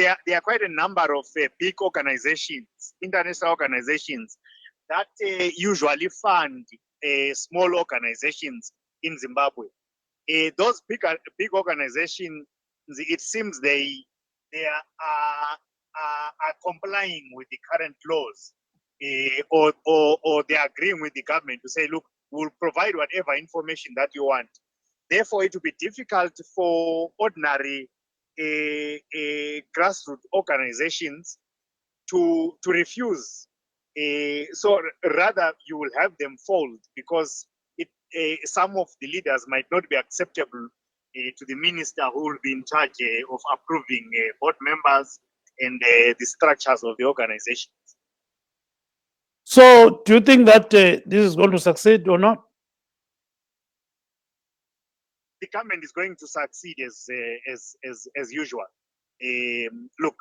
are quite a number of big organizations, international organizations, that usually fund small organizations in Zimbabwe. Those big organizations, it seems they are complying with the current laws, or they are agreeing with the government to say, look, we'll provide whatever information that you want. Therefore, it will be difficult for ordinary grassroots organizations to refuse. So rather, you will have them fold because some of the leaders might not be acceptable to the minister who will be in charge of approving board members and the structures of the organizations. So, do you think that this is going to succeed or not? The government is going to succeed as usual. Look,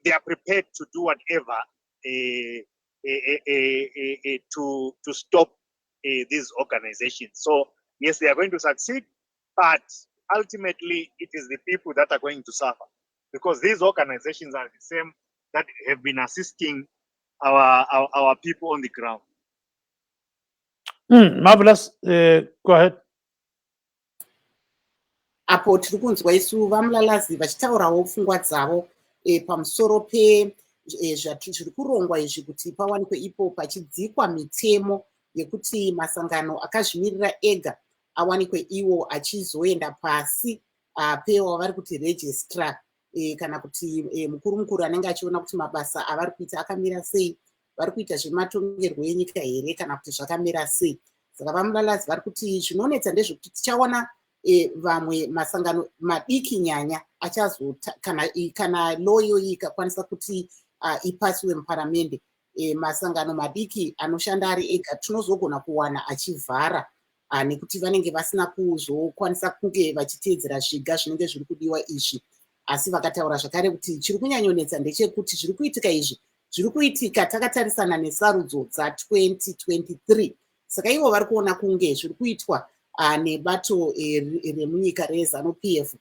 they are prepared to do whatever to stop these organizations. So yes, they are going to succeed, but ultimately it is the people that are going to suffer, because these organizations are the same that have been assisting our people on the ground. Marvelous. Go ahead. Apo tiri kunzwa isu vamulalazi vachitaurawo pfungwa dzavo pamusoro zviri kurongwa izvi kuti pawanikwe ipo pachidzikwa mitemo yekuti masangano akazvimirira ega awanikwe iwo achizoenda pasi pewavari kuti registra, kana kuti mukuru anenge achiona kuti mabasa avari kuita akamira sei, vari kuita zvematongerwo enyika here kana kuti zvakamira sei. Saka vamulalazi vari kuti zvinonetsa ndezvekuti tichaona vamwe masangano madiki nyanya achazota kana loyo ikakwanisa kuti ipasiwe muparamende, masangano madiki anoshanda ari ega tinozogona kuwana achivhara nekuti vanenge vasina kuzokwanisa kunge vachiteedzera zviga zvinenge zviri kudiwa izvi. Asi vakataura zvakare kuti chiri kunyanyonetsa ndechekuti zviri kuitika izvi zviri kuitika takatarisana nesarudzo dza2023. Saka ivo vari kuona kunge zviri kuitwa nebato remunyika reZANU-PF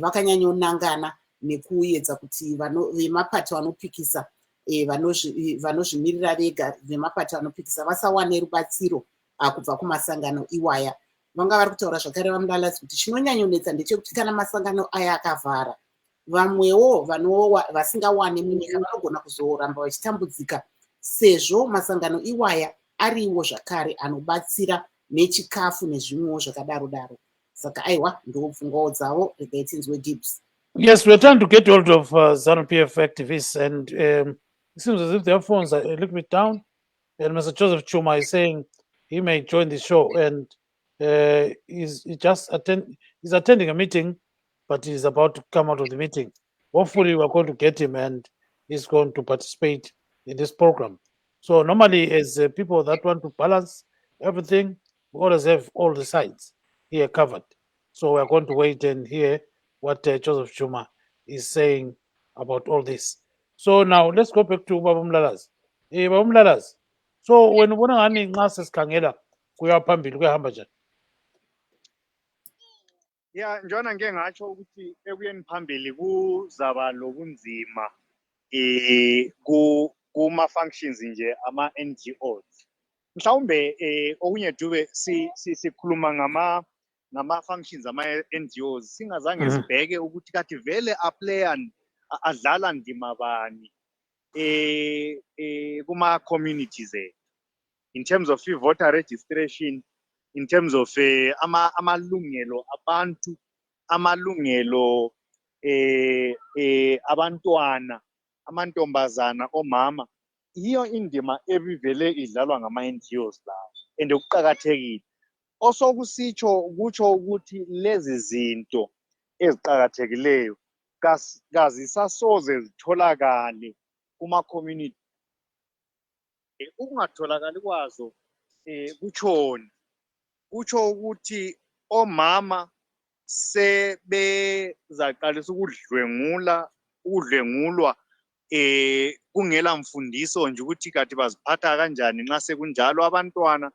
vakanyanyonangana nekuedza kuti vemapato vanopikisa vanozvimirira vega vemapato vanopikisa vasawane rubatsiro kubva kumasangano iwaya. Vanga vari kutaura zvakare vamulalazi kuti chinonyanyonetsa ndechekuti kana masangano aya akavhara, vamwewo vasingawani munyika vanogona kuzoramba vachitambudzika, sezvo masangano iwaya ariwo zvakare anobatsira nechikafu nezvimwewo zvakadaro daro. Saka aiwa ndopfungwawo dzavo, regai tinzwe Gibbs. Yes, we're trying to get hold of ZANU-PF activists, and it seems as if their phones are a little bit down. And Mr. Joseph Chuma is saying he may join the show, and he's attending a meeting, but he's about to come out of the meeting. Hopefully, we're going to get him, and he's going to participate in this program. So normally, as people that want to balance everything, we always have all the sides here covered. So we're going to wait and hear what Joseph Chuma is saying about all this. So now let's go back to Baba Mlalazi. Baba Mlalazi, so when ubona ngani nxa sesikhangela kuya phambili kuyahamba njani? Yeah, njona ngeke ngatsho ukuthi ekuyeni phambili kuzaba lobunzima kuma functions nje ama NGOs. Mhlawumbe okunye Dube sikhuluma ngama functions ama NGOs singazange sibheke ukuthi kathi vele adlala ndima bani kuma communities in terms of voter registration, in terms of amalungelo abantu, amalungelo abantwana, amantombazana, omama. Iyo indima ebivele idlalwa ngama NGOs lawo, and ukuqhakathekile osokusitsho kutsho ukuthi lezi zinto eziqhakathekileyo kazisasoze zitholakale kuma community. Ukungatholakali kwazo kutshoni kutsho ukuthi omama sebezaqalisa ukudlwengulwa kungela mfundiso nje ukuthi kathi baziphatha kanjani nxa sekunjalo, abantwana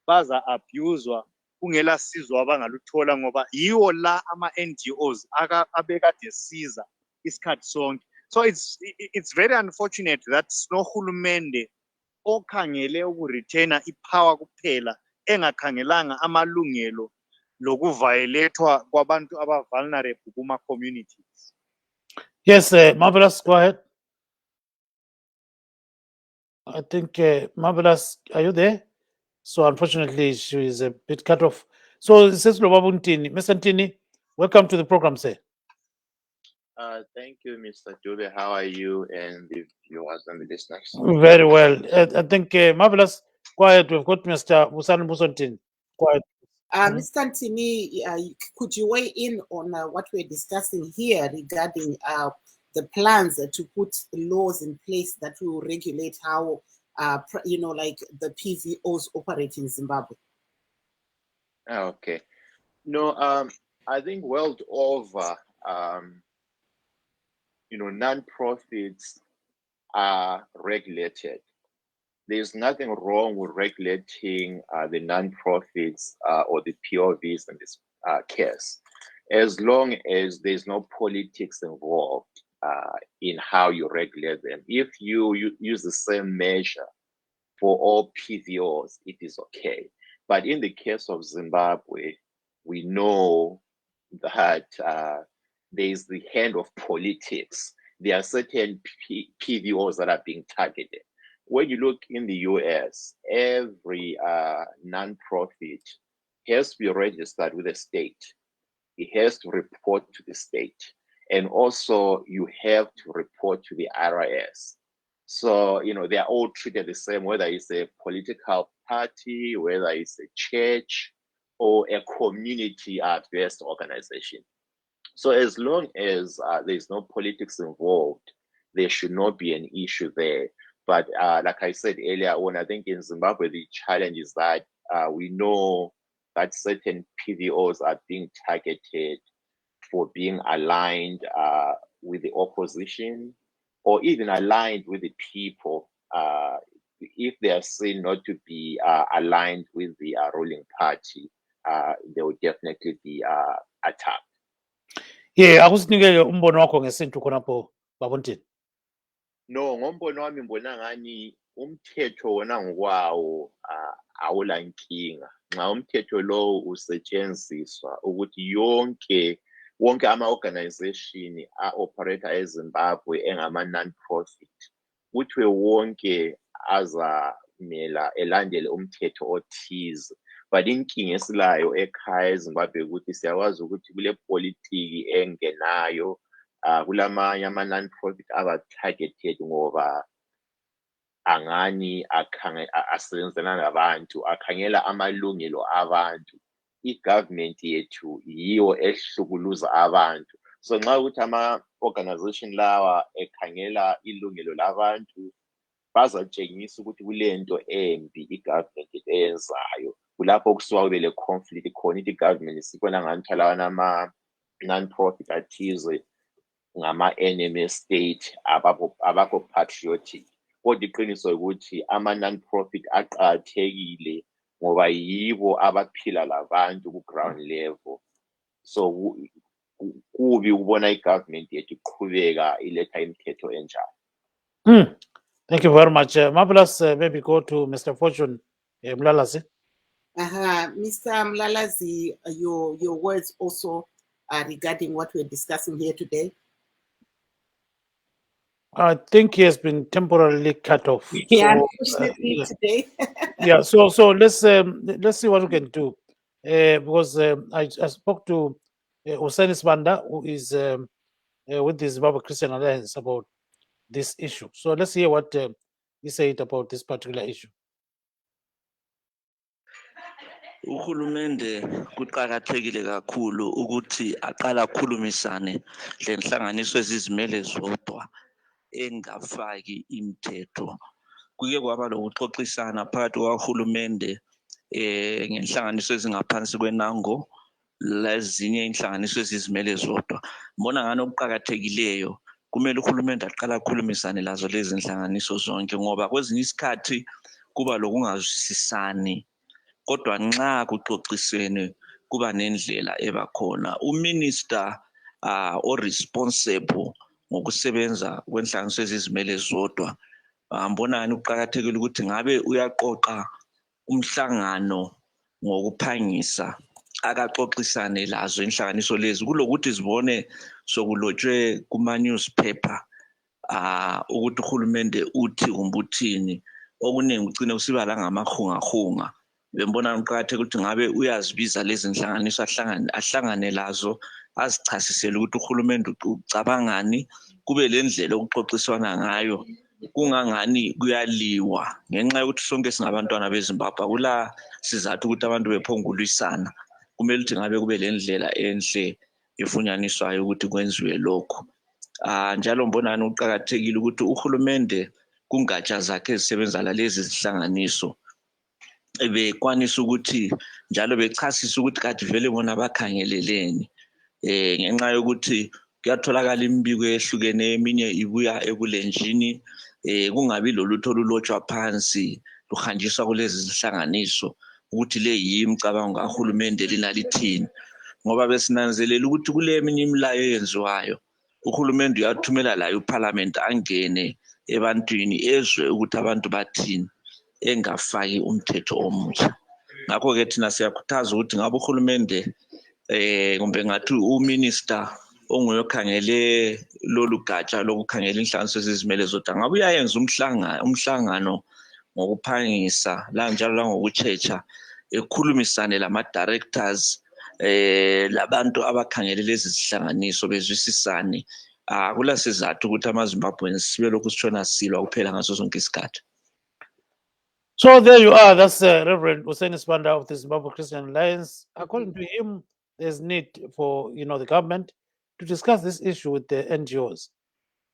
baza abuswa kungela sizo abangaluthola ngoba yiwo la ama NGOs abekade siza isikhathi sonke. So it's very unfortunate that sinohulumende okhangele ukuretaina ipower kuphela engakhangelanga amalungelo lokuviolethwa kwabantu aba-vulnerable kuma communities. Yes, Marvelous, go ahead. I think Marvelous, are you there? So unfortunately, she is a bit cut off. So it says Ntini. Mr. Ntini, welcome to the program, sir. Thank you, Mr. Dube. How are you and the viewers and the listeners? Very well. I think Marvelous, go ahead. We've got Mr. Musani Musantini. Go ahead. Mr. Ntini, could you weigh in on what we're discussing here regarding the plans to put laws in place that will regulate how like the PVOs operate in Zimbabwe? Okay. No, I think world over, non-profits are regulated. There's nothing wrong with regulating the non-profits or the POVs in this case, as long as there's no politics involved in how you regulate them. If you use the same measure for all PVOs, it is okay. But in the case of Zimbabwe, we know that there is the hand of politics. There are certain PVOs that are being targeted. When you look in the US, every non-profit has to be registered with the state. It has to report to the state. And also you have to report to the IRS. So, they are all treated the same, whether it's a political party, whether it's a church or a community-based organization. So as long as there's no politics involved, there should not be an issue there. But like I said earlier on, I think in Zimbabwe, the challenge is that we know that certain PVOs are being targeted for being aligned with the opposition or even aligned with the people. If they are seen not to be aligned with the ruling party, they will definitely be attacked. Yeah, akusinikele umbono wakho ngesintu khonapho Babontini. No, ngombono wami ngibona ngani umthetho wona ngokwawo awula nkinga. Nxa umthetho lo usetshenziswa ukuthi wonke ama-organization a-operate eZimbabwe engama non-profit, kuthiwe wonke azamela elandele umthetho othize. But inkinga esilayo ekhaya eZimbabwe ukuthi siyakwazi ukuthi kule politiki engenayo kulamanye ama-non-profit aba-targeted ngoba angani asebenzela nabantu, akhangela amalungelo abantu. I-government yethu yiyo ehlukuluza abantu. So nxa ukuthi ama-organization lawa ekhangela ilungelo labantu, bazatshengisa ukuthi kulento embi i-government eyenzayo. Kulapho kusuka kube le conflict khona, i-government sibona ngathi lawa ama-non-profit athize ngama-enemy state abakho patriotic. Kodwa iqiniso ukuthi ama-non-profit aqakathekile ngoba yibo abaphila labantu ku-ground level. So kubi ukubona i-government yethu iqhubeka iletha imithetho enjalo. Thank you very much. Marvelous, maybe go to Mr. Fortune Mlalazi. Mr. Mlalazi, your words also regarding what we're discussing here today. I think he has been temporarily cut off. Yeah, So, unfortunately today. yeah, so let's see what we can do. Because I spoke to Hussein Banda, who is with the Zimbabwe Christian Alliance about this issue. So let's hear what he said about this particular issue. Uhulumende kuqakathekile kakhulu ukuthi aqala akhulumisane lenhlanganiso ezizimele zodwa engafaki imithetho. Kuke kwaba lokuxoxisana phakathi kwahulumende ngenhlanganiso ezingaphansi kwenango lezinye inhlanganiso ezizimele zodwa. Mbona ngani okuqakathekileyo kumele uhulumende aqala akhulumisane lazo lezi inhlanganiso zonke ngoba kwezinye isikhathi kuba lokungazwisisani. Kodwa nxa kuxoxisene kuba nendlela ebakhona. Uminister o-responsible ngokusebenza kwenhlanganiso ezizimele zodwa mbonani uqakathekile ukuthi ngabe uyaqoqa umhlangano ngokuphangisa akaxoxisane lazo inhlanganiso lezi kulokuthi zibone sokulotshwe kuma-newspaper ukuthi uhulumende uthi umbuthini okuningi ugcine usiba la ngamahungahunga. Bembona uqakathekile ukuthi ngabe uyazibiza lezi inhlanganiso ahlangane lazo azichasisele ukuthi uhulumende ucabangani kube lendlela okuxoxiswana ngayo kungangani kuyaliwa ngenxa yokuthi sonke singabantwana beZimbabwe kula sizathu ukuthi abantu bephongulwisana kumele ukuthi ngabe kube lendlela enhle efunyaniswayo ukuthi kwenziwe lokho. Njalo mbonani uqakathekile ukuthi uhulumende kungatsha zakhe ezisebenza lalezi zihlanganiso bekwanisa ukuthi njalo bechasisa ukuthi kade vele bona bakhangeleleni ngenxa yokuthi kuyatholakala imibiko ehlukeneyo eminye ibuya ebulenjini kungabi lolutho olulotshwa phansi luhanjiswa kulezi zihlanganiso ukuthi le yimicabango kahulumende lina lithini ngoba besinanzelela ukuthi kule eminye imilayo eyenziwayo uhulumende uyathumela layo uparliament angene ebantwini ezwe ukuthi abantu bathini engafaki umthetho omutsha ngakho ke thina siyakhuthaza ukuthi ngabe uhulumende kumbe ngathi uminister onguye okhangele lolu gatsha lokukhangela inhlanganiso ezizimele zodwa ngabe uyayenza umhlangano ngokuphangisa la njalo langokuchecha ekhulumisane lama-directors labantu abakhangele lezi zihlanganiso bezwisisane akulasizathu ukuthi amaZimbabweans sibe lokhu sitshona silwa kuphela ngaso sonke isikhathi. So there you are. That's Reverend Hussein Sibanda of the Zimbabwe Christian Alliance. According to him, there's need for the government to discuss this issue with the NGOs,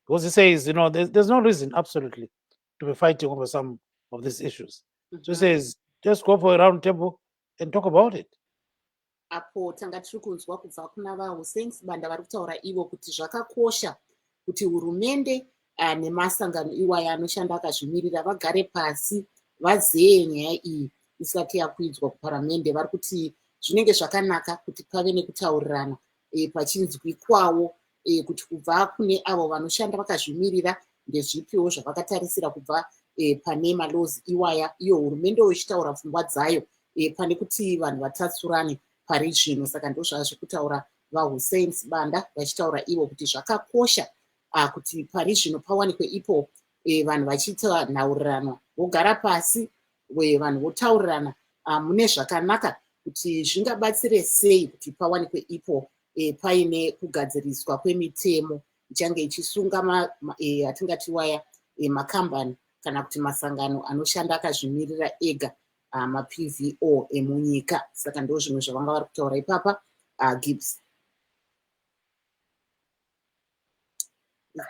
because he says there's no reason absolutely to be fighting over some of these issues. So he says just go for a round table and talk about it. Apo tanga tiri kunzwa kubva kuna vaHussein Sibanda vari kutaura ivo kuti zvakakosha kuti hurumende nemasangano iwaya anoshanda akazvimirira vagare pasi vazeye nyaya iyi isati yakuidzwa kuparamende. Vari kuti zvinenge zvakanaka kuti pave nekutaurirana pachinzwi kwawo kuti kubva kune avo vanoshanda vakazvimirira ndezvipiwo zvavakatarisira kubva pane malozi iwaya iyo hurumende ichitaura pfungwa dzayo pane kuti vanhu vatatsurane pari zvino. Saka ndozvazvo kutaura vaHussein Sibanda vachitaura ivo kuti zvakakosha kuti pari zvino pawanikwe ipo vanhu vachiita nhaurirano vogara pasi vanhu votaurirana mune zvakanaka kuti zvingabatsire sei kuti pawanikwe ipo paine kugadziriswa kwemitemo ichange ichisunga atingati waya makambani kana kuti masangano anoshanda akazvimirira ega ma-PVO emunyika. Saka ndo zvimwe zvavanga vari kutaura ipapa Gibbs.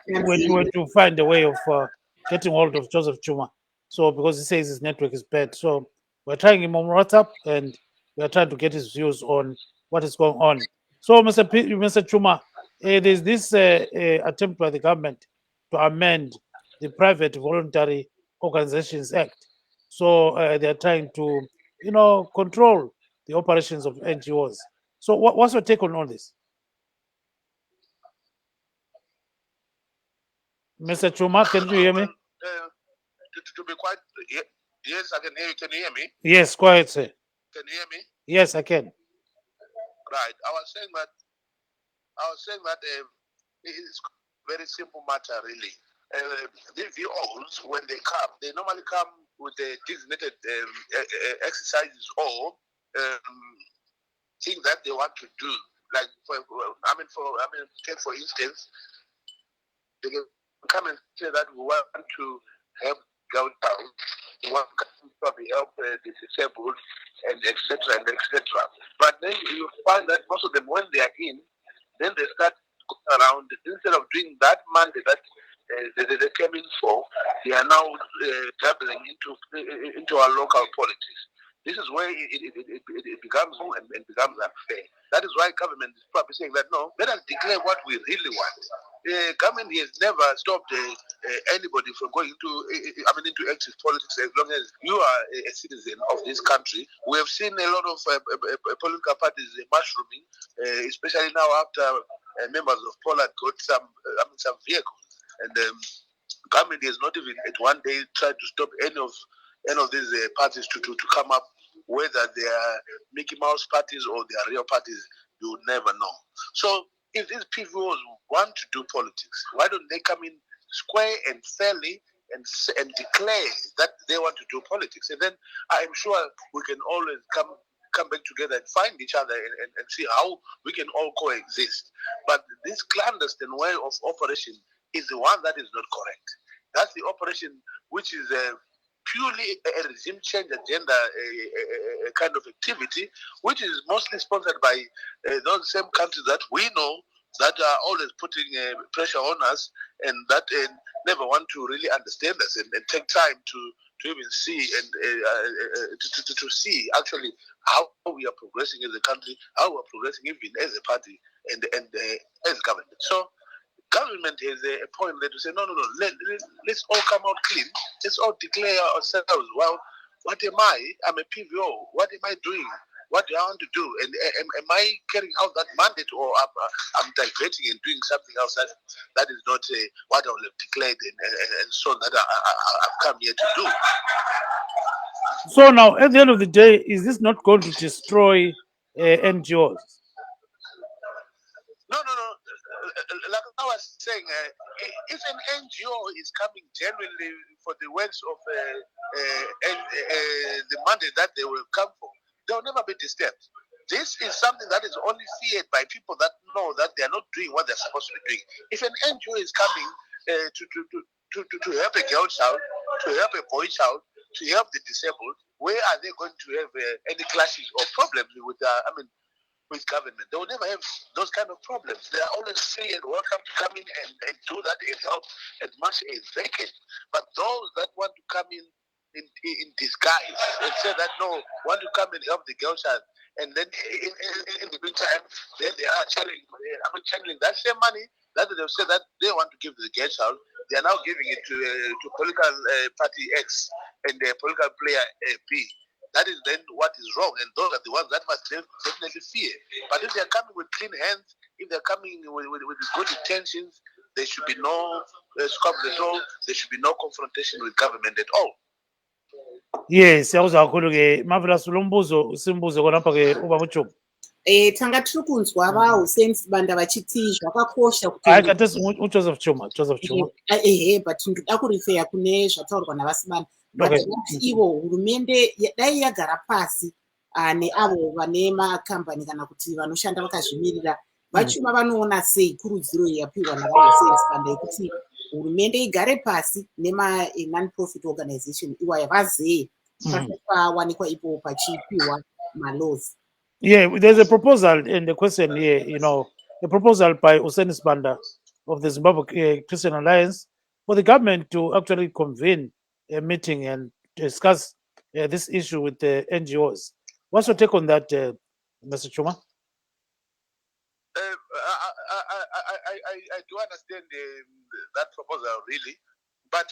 We were to find a way of getting hold of Joseph Chuma. So because he says his network is bad. So we're trying him on WhatsApp and we're trying to get his views on what is going on. So Mr. Chuma, there's this attempt by the government to amend the Private Voluntary Organizations Act. So they're trying to, control the operations of NGOs. So what's your take on all this? Mr. Chuma, can you hear me? To be quite, yes, I can hear you. Can you hear me? Yes, go ahead, sir. Can you hear me? Yes, I can. Right. I was saying that it's a very simple matter, really. The VOs, when they come, they normally come with a designated exercises or things that they want to do. Like, take for instance, they can come and say that we want to help downtown, we want to probably help the disabled, and etc. and etc. But then you find that most of them, when they are in, then they start going around. Instead of doing that mandate that they came in for, they are now dabbling into our local politics. This is where it becomes wrong and becomes unfair. That is why government is probably saying that no, let us declare what we really want. Government has never stopped anybody from going into active politics as long as you are a citizen of this country. We have seen a lot of political parties mushrooming, especially now after members of Poland got some vehicles, and government has not even at one day tried to stop any of these parties to come up, whether they are Mickey Mouse parties or they are real parties. You will never know. So if these PVOs want to do politics, why don't they come in square and fairly and declare that they want to do politics? And then I'm sure we can always come back together and find each other and see how we can all coexist. But this clandestine way of operation is the one that is not correct. That's the operation which is purely a regime change agenda, a kind of activity, which is mostly sponsored by those same countries that we know that are always putting pressure on us, and that never want to really understand us and take time to even see and to see actually how we are progressing as a country, how we are progressing even as a party and as government. So government has a point that to say, no, let's all come out clean. Let's all declare ourselves. Well, what am I? I'm a PVO. What am I doing? What do I want to do? And am I carrying out that mandate, or I'm diverting and doing something else that is not what I will have declared and so that I've come here to do? So now, at the end of the day, is this not going to destroy NGOs? No. Like I was saying, if an NGO is coming genuinely for the works of the mandate that they will come for, they will never be disturbed. This is something that is only feared by people that know that they are not doing what they're supposed to be doing. If an NGO is coming to help a girl child, to help a boy child, to help the disabled, where are they going to have any clashes or problems with with government? They will never have those kind of problems. They are always free and welcome to come in and do that and help as much as they can. But those that want to come in disguise and say that no, want to come and help the girl child, and then in the meantime, then they are channeling that same money that they've said that they want to give to the girl child. They are now giving it to political party X and the political player B. That is then what is wrong, and those are the ones that must definitely fear. But if they're coming with clean hands, if they're coming with good intentions, there should be no scope at all. There should be no confrontation with government at all. Yes, siyawuza kakhulu ke Marvelous lo mbuzo simbuze khonapha ke ubaba uJob. Tanga tiri kunzwa vaHussein Sibanda vachiti zvakakosha kuti Hayi khathesi uJoseph Chuma but ndoda kurifeya kune zvataurwa navaSibanda. But Okay. kuti ivo hurumende dai yagara pasi neavo vane makambani kana kuti vanoshanda vakazvimirira vachuma vanoona sei kurudziro yapiwa navaHussein Sibanda yekuti hurumende igare pasi nema non-profit organization iwaya vazee pawanikwa ipo pachipiwa malaws. Yeah, there's a proposal in the question here, a proposal by Hussein Sibanda of the Zimbabwe Christian Alliance for the government to actually convene a meeting and discuss this issue with the NGOs. What's your take on that, Mr. Chuma? I do understand that proposal really, but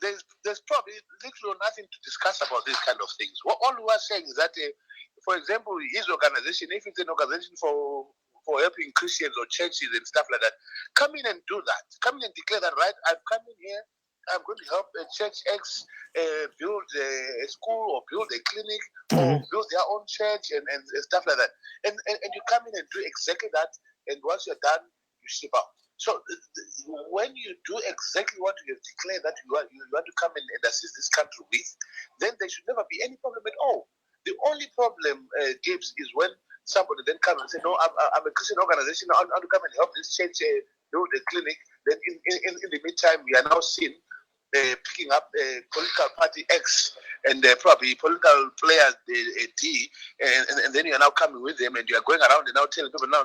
there's probably little or nothing to discuss about these kind of things. All we are saying is that, for example, his organization, if it's an organization for helping Christians or churches and stuff like that, come in and do that. Come in and declare that, right? I've come in here, I'm going to help church X build a school or build a clinic or build their own church and stuff like that. And you come in and do exactly that, and once you're done, you ship out. So when you do exactly what you have declared that you want to come in and assist this country with, then there should never be any problem at all. The only problem, Gibbs, is when somebody then comes and say, no, I'm a Christian organization, I want to come and help this church build a clinic. Then in the meantime, we are now seeing picking up political party X and probably political players D, and then you are now coming with them and you are going around and now telling people, no,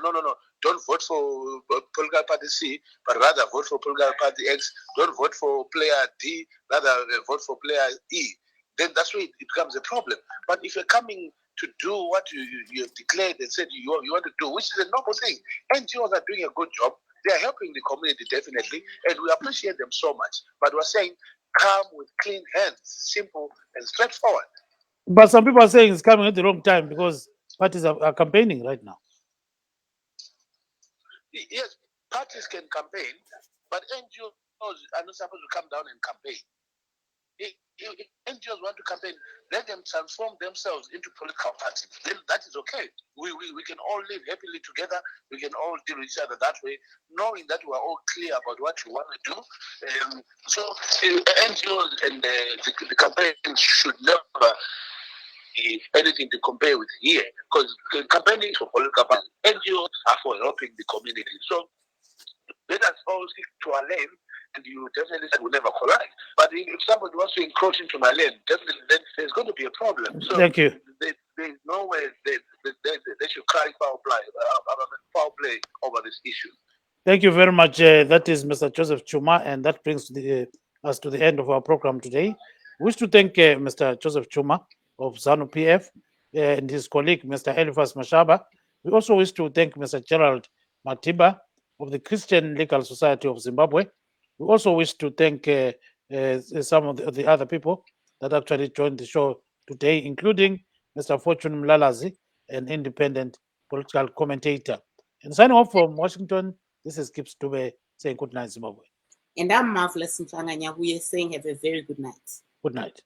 don't vote for political party C, but rather vote for political party X. Don't vote for player D, rather vote for player E. Then that's where it becomes a problem. But if you're coming to do what you have declared and said you want to do, which is a noble thing, NGOs are doing a good job. They are helping the community definitely, and we appreciate them so much. But we're saying, come with clean hands, simple and straightforward. But some people are saying it's coming at the wrong time because parties are campaigning right now. Yes, parties can campaign, but NGOs are not supposed to come down and campaign. If NGOs want to campaign, let them transform themselves into political parties. Then that is okay. We can all live happily together. We can all deal with each other that way, knowing that we are all clear about what we want to do. So NGOs and the campaign should never be anything to compare with here, because campaigning for political parties, NGOs are for helping the community. So let us all stick to our lane, and you definitely said we'll never collide. But if somebody wants to encroach into my lane, definitely then there's going to be a problem. So Thank you. There's no way they should carry foul play over this issue. Thank you very much. That is Mr. Joseph Chuma, and that brings us to the end of our program today. We wish to thank Mr. Joseph Chuma of ZANU PF and his colleague, Mr. Eliphas Mashaba. We also wish to thank Mr. Gerald Matiba of the Christian Legal Society of Zimbabwe. We also wish to thank some of the other people that actually joined the show today, including Mr. Fortune Mlalazi, an independent political commentator. And signing off from Washington, this is Kip Stube saying good night, Zimbabwe. And I'm Marvelous Mfanganya, who is saying have a very good night. Good night.